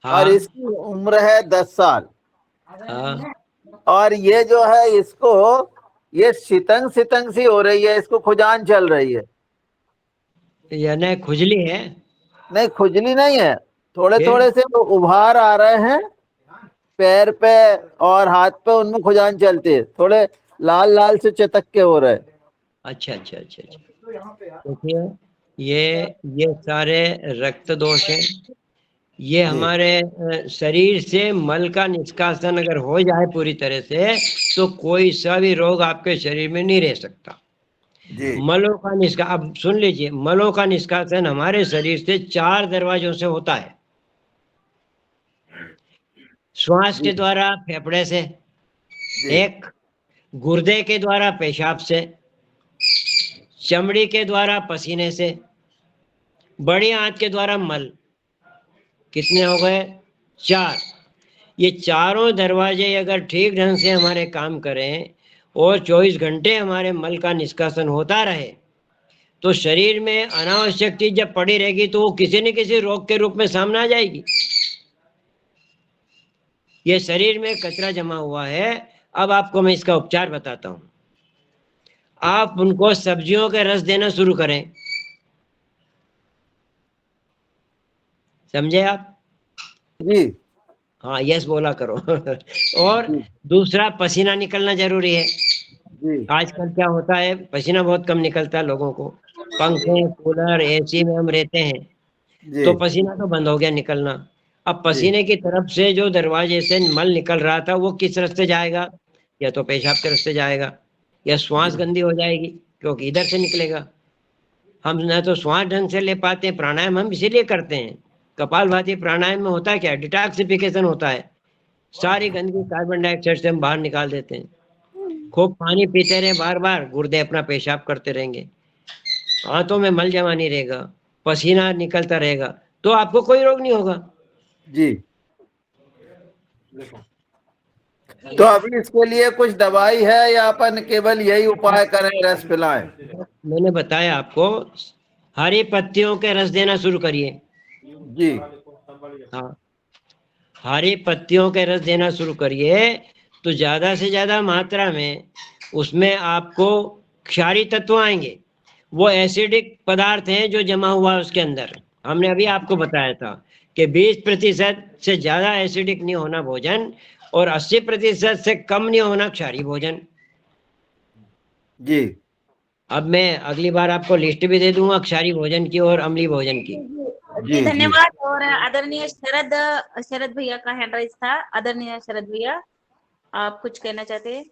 हाँ इसकी उम्र है 10 साल, हाँ और ये जो है इसको ये सितंग सितंग सी हो रही है, इसको खुजान चल रही है। यानी खुजली है। नहीं, खुजली नहीं है, थोड़े फिर? थोड़े से उभार आ रहे हैं पैर पे और हाथ पे, उनमें खुजान चलती है, थोड़े लाल लाल से चटक के हो रहे। अच्छा अच्छा अच्छा अच्छा। देखिए ये सारे रक्त दोष हैं। ये हमारे शरीर से मल का निष्कासन अगर हो जाए पूरी तरह से तो कोई सा भी रोग आपके शरीर में नहीं रह सकता। जी मलों का निष्कासन, अब सुन लीजिए, मलों का निष्कासन हमारे शरीर से 4 दरवाजों से होता है। श्वास के द्वारा फेफड़े से, एक गुर्दे के द्वारा पेशाब से, चमड़ी के द्वारा पसीने से, बड़ी आंत के द्वारा मल। कितने हो गए? 4। ये चारों दरवाजे अगर ठीक ढंग से हमारे काम करें और 24 घंटे हमारे मल का निष्कासन होता रहे तो शरीर में अनावश्यक चीज जब पड़ी रहेगी तो वो किसी न किसी रोग के रूप में सामने आ जाएगी। ये शरीर में कचरा जमा हुआ है। अब आपको मैं इसका उपचार बताता हूँ। आप उनको सब्जियों के रस देना शुरू करें। समझे आप? जी हाँ, यस बोला करो। और दूसरा, पसीना निकलना जरूरी है। जी आजकल क्या होता है, पसीना बहुत कम निकलता है लोगों को। पंखे, कूलर, एसी में हम रहते हैं जी तो पसीना तो बंद हो गया निकलना। अब पसीने की तरफ से जो दरवाजे से मल निकल रहा था वो किस रास्ते जाएगा? या तो पेशाब के रास्ते जाएगा, या श्वास गंदी हो जाएगी क्योंकि इधर से निकलेगा। हम न तो श्वास ढंग से ले पाते हैं। प्राणायाम हम इसीलिए करते हैं। कपालभाति प्राणायाम में होता है क्या? डिटॉक्सिफिकेशन होता है। सारी गंदगी, कार्बन डाइऑक्साइड से हम बाहर निकाल देते हैं। खूब पानी पीते रहे, बार बार गुर्दे अपना पेशाब करते रहेंगे, हाथों में मल जमा नहीं रहेगा, पसीना निकलता रहेगा, तो आपको कोई रोग नहीं होगा। जी। तो अभी इसके लिए कुछ दवाई है या अपन केवल यही उपाय करें, रस पिलाएं? मैंने बताया आपको, हरी पत्तियों के रस देना शुरू करिए। जी हाँ, हरी पत्तियों के रस देना शुरू करिए तो ज्यादा से ज्यादा मात्रा में उसमें आपको क्षारीय तत्व आएंगे। वो एसिडिक पदार्थ हैं जो जमा हुआ है उसके अंदर। हमने अभी आपको बताया था कि 20% से ज्यादा एसिडिक नहीं होना भोजन और 80% से कम नहीं होना क्षारीय भोजन। जी अब मैं अगली बार आपको लिस्ट भी दे दूंगा क्षारीय भोजन की और अम्लीय भोजन की। जी धन्यवाद। और आदरणीय शरद भैया का हैंड राइज था। आदरणीय शरद भैया, आप कुछ कहना चाहते हैं?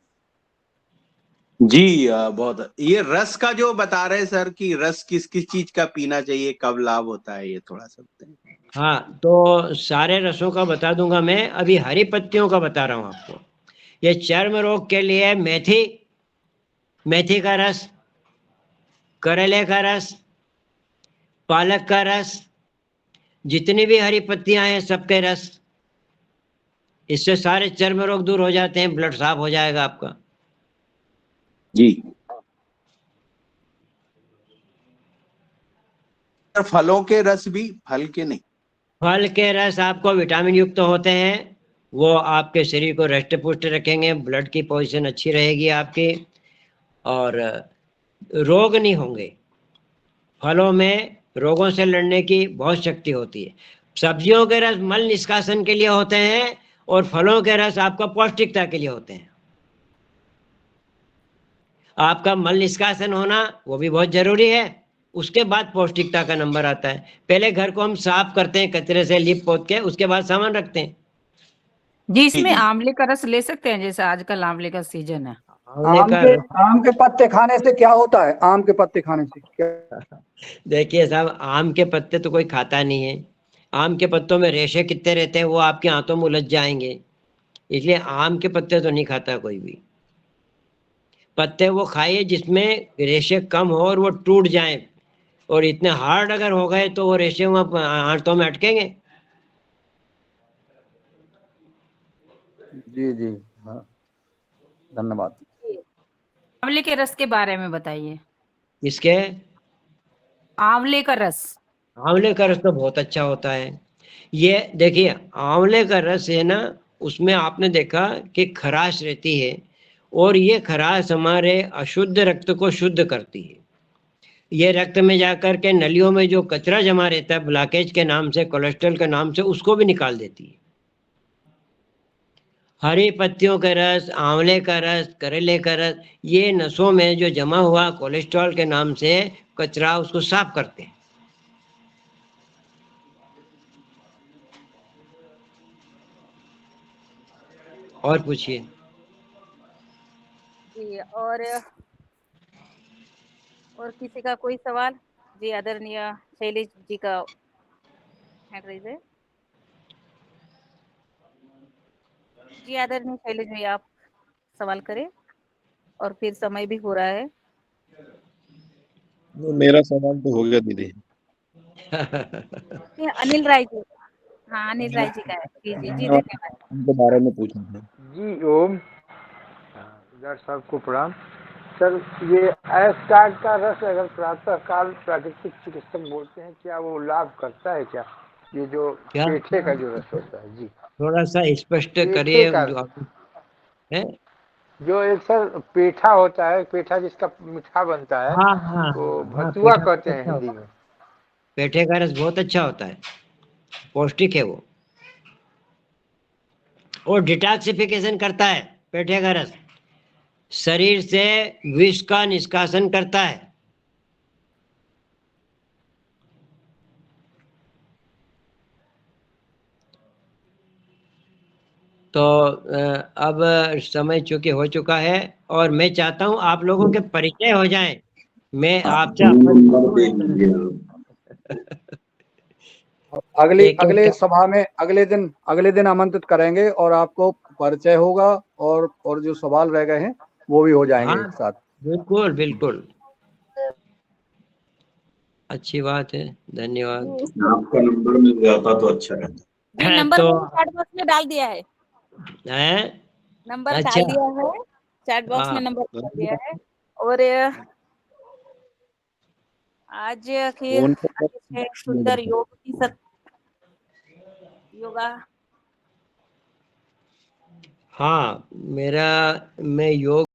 जी बहुत। ये रस का जो बता रहे सर कि रस किस किस चीज का पीना चाहिए, कब लाभ होता है, ये थोड़ा सा बताएं। हाँ, तो सारे रसों का बता दूंगा मैं। अभी हरी पत्तियों का बता रहा हूँ आपको। ये चर्म रोग के लिए मेथी, मेथी का रस, करेले का रस, पालक का रस, जितनी भी हरी पत्तियां हैं सबके रस, इससे सारे चर्म रोग दूर हो जाते हैं, ब्लड साफ हो जाएगा आपका। जी। फलों के रस भी, फल के नहीं? फल के रस आपको विटामिन युक्त होते हैं, वो आपके शरीर को हृष्ट पुष्ट रखेंगे, ब्लड की पोजीशन अच्छी रहेगी आपकी, और रोग नहीं होंगे। फलों में रोगों से लड़ने की बहुत शक्ति होती है। सब्जियों के रस मल निष्कासन के लिए होते हैं और फलों के रस आपका पौष्टिकता के लिए होते हैं। आपका मल निष्कासन होना वो भी बहुत जरूरी है, उसके बाद पौष्टिकता का नंबर आता है। पहले घर को हम साफ करते हैं कचरे से लिप पोत के, उसके बाद सामान रखते हैं। जी, इसमें जी। आंवले का रस ले सकते हैं, जैसे आजकल आंवले का सीजन है। आंवले का रस आम के पत्ते खाने से क्या होता है? आम के पत्ते खाने से क्या? देखिए साहब, आम के पत्ते तो कोई खाता नहीं है। आम के पत्तों में रेशे कितने रहते हैं वो आपके हाथों में उलझ जाएंगे, इसलिए आम के पत्ते तो नहीं खाता कोई भी। पत्ते वो खाइए जिसमें रेशे कम हो और वो टूट जाएं, और इतने हार्ड अगर हो गए तो वो रेशे वहां हाथों में अटकेंगे। जी जी, हाँ, धन्यवाद। आंवले के रस के बारे में बताइए। इसके आंवले का रस। आंवले का रस तो बहुत अच्छा होता है। ये देखिए, आंवले का रस है ना, उसमें आपने देखा कि खराश रहती है, और ये खराश हमारे अशुद्ध रक्त को शुद्ध करती है। ये रक्त में जाकर के नलियों में जो कचरा जमा रहता है ब्लॉकेज के नाम से, कोलेस्ट्रॉल के नाम से, उसको भी निकाल देती है। हरी पत्तियों का रस, आंवले का रस, करेले का रस, ये नसों में जो जमा हुआ कोलेस्ट्रॉल के नाम से कचरा, उसको साफ करते हैं। और पूछिए। जी, और किसी का कोई सवाल? जी, आदरणीय शैलेश जी का हैंड रेज है। जी, आदरणीय शैलेश जी, आप सवाल करें, और फिर समय भी हो रहा है। मेरा सवाल तो हो गया दीदी। ये अनिल राय जी, हाँ अनिल राय जी का है। जी जी जी, धन्यवाद। उनके बारे में पूछना था। जी ओम। डॉक्टर साहब को प्रणाम। सर, ये एस्टार्ट का रस अगर प्रातः काल प्राकृतिक चिकित्सक बोलते हैं, क्या वो लाभ करता है क्या? ये जो क्या पेठे का जो रस होता है। जी, थोड़ा सा स्पष्ट पेठे करिए का, जो आप है। जो एक सर पेठा होता है, पेठा जिसका मीठा बनता है, हाँ हाँ वो हाँ, भतुआ पेठा कहते बहुत हैं अच्छा हिंदी होता है। में। पेठे का रस बहुत अच्छा होता है, पौष्टिक है वो, और डिटॉक्सिफिकेशन करता है। पेठे का रस शरीर से विष का निष्कासन करता है। तो अब समय चूंकि हो चुका है, और मैं चाहता हूं आप लोगों के परिचय हो जाएं। मैं आपसे अगली एक अगले एक सभा में अगले दिन आमंत्रित करेंगे, और आपको परिचय होगा, और जो सवाल रह गए हैं वो भी हो जाएंगे हाँ एक साथ। बिल्कुल बिल्कुल, अच्छी बात है, धन्यवाद। आपका नंबर मिल जाता तो अच्छा रहता। जी, नंबर तो मैंने चैट बॉक्स में डाल दिया है। है नंबर अच्छा, डाल दिया है, चैट बॉक्स में हाँ नंबर डाल दिया है। और आज फिर फोन पे सुंदर योग की योगा। हाँ, मैं योग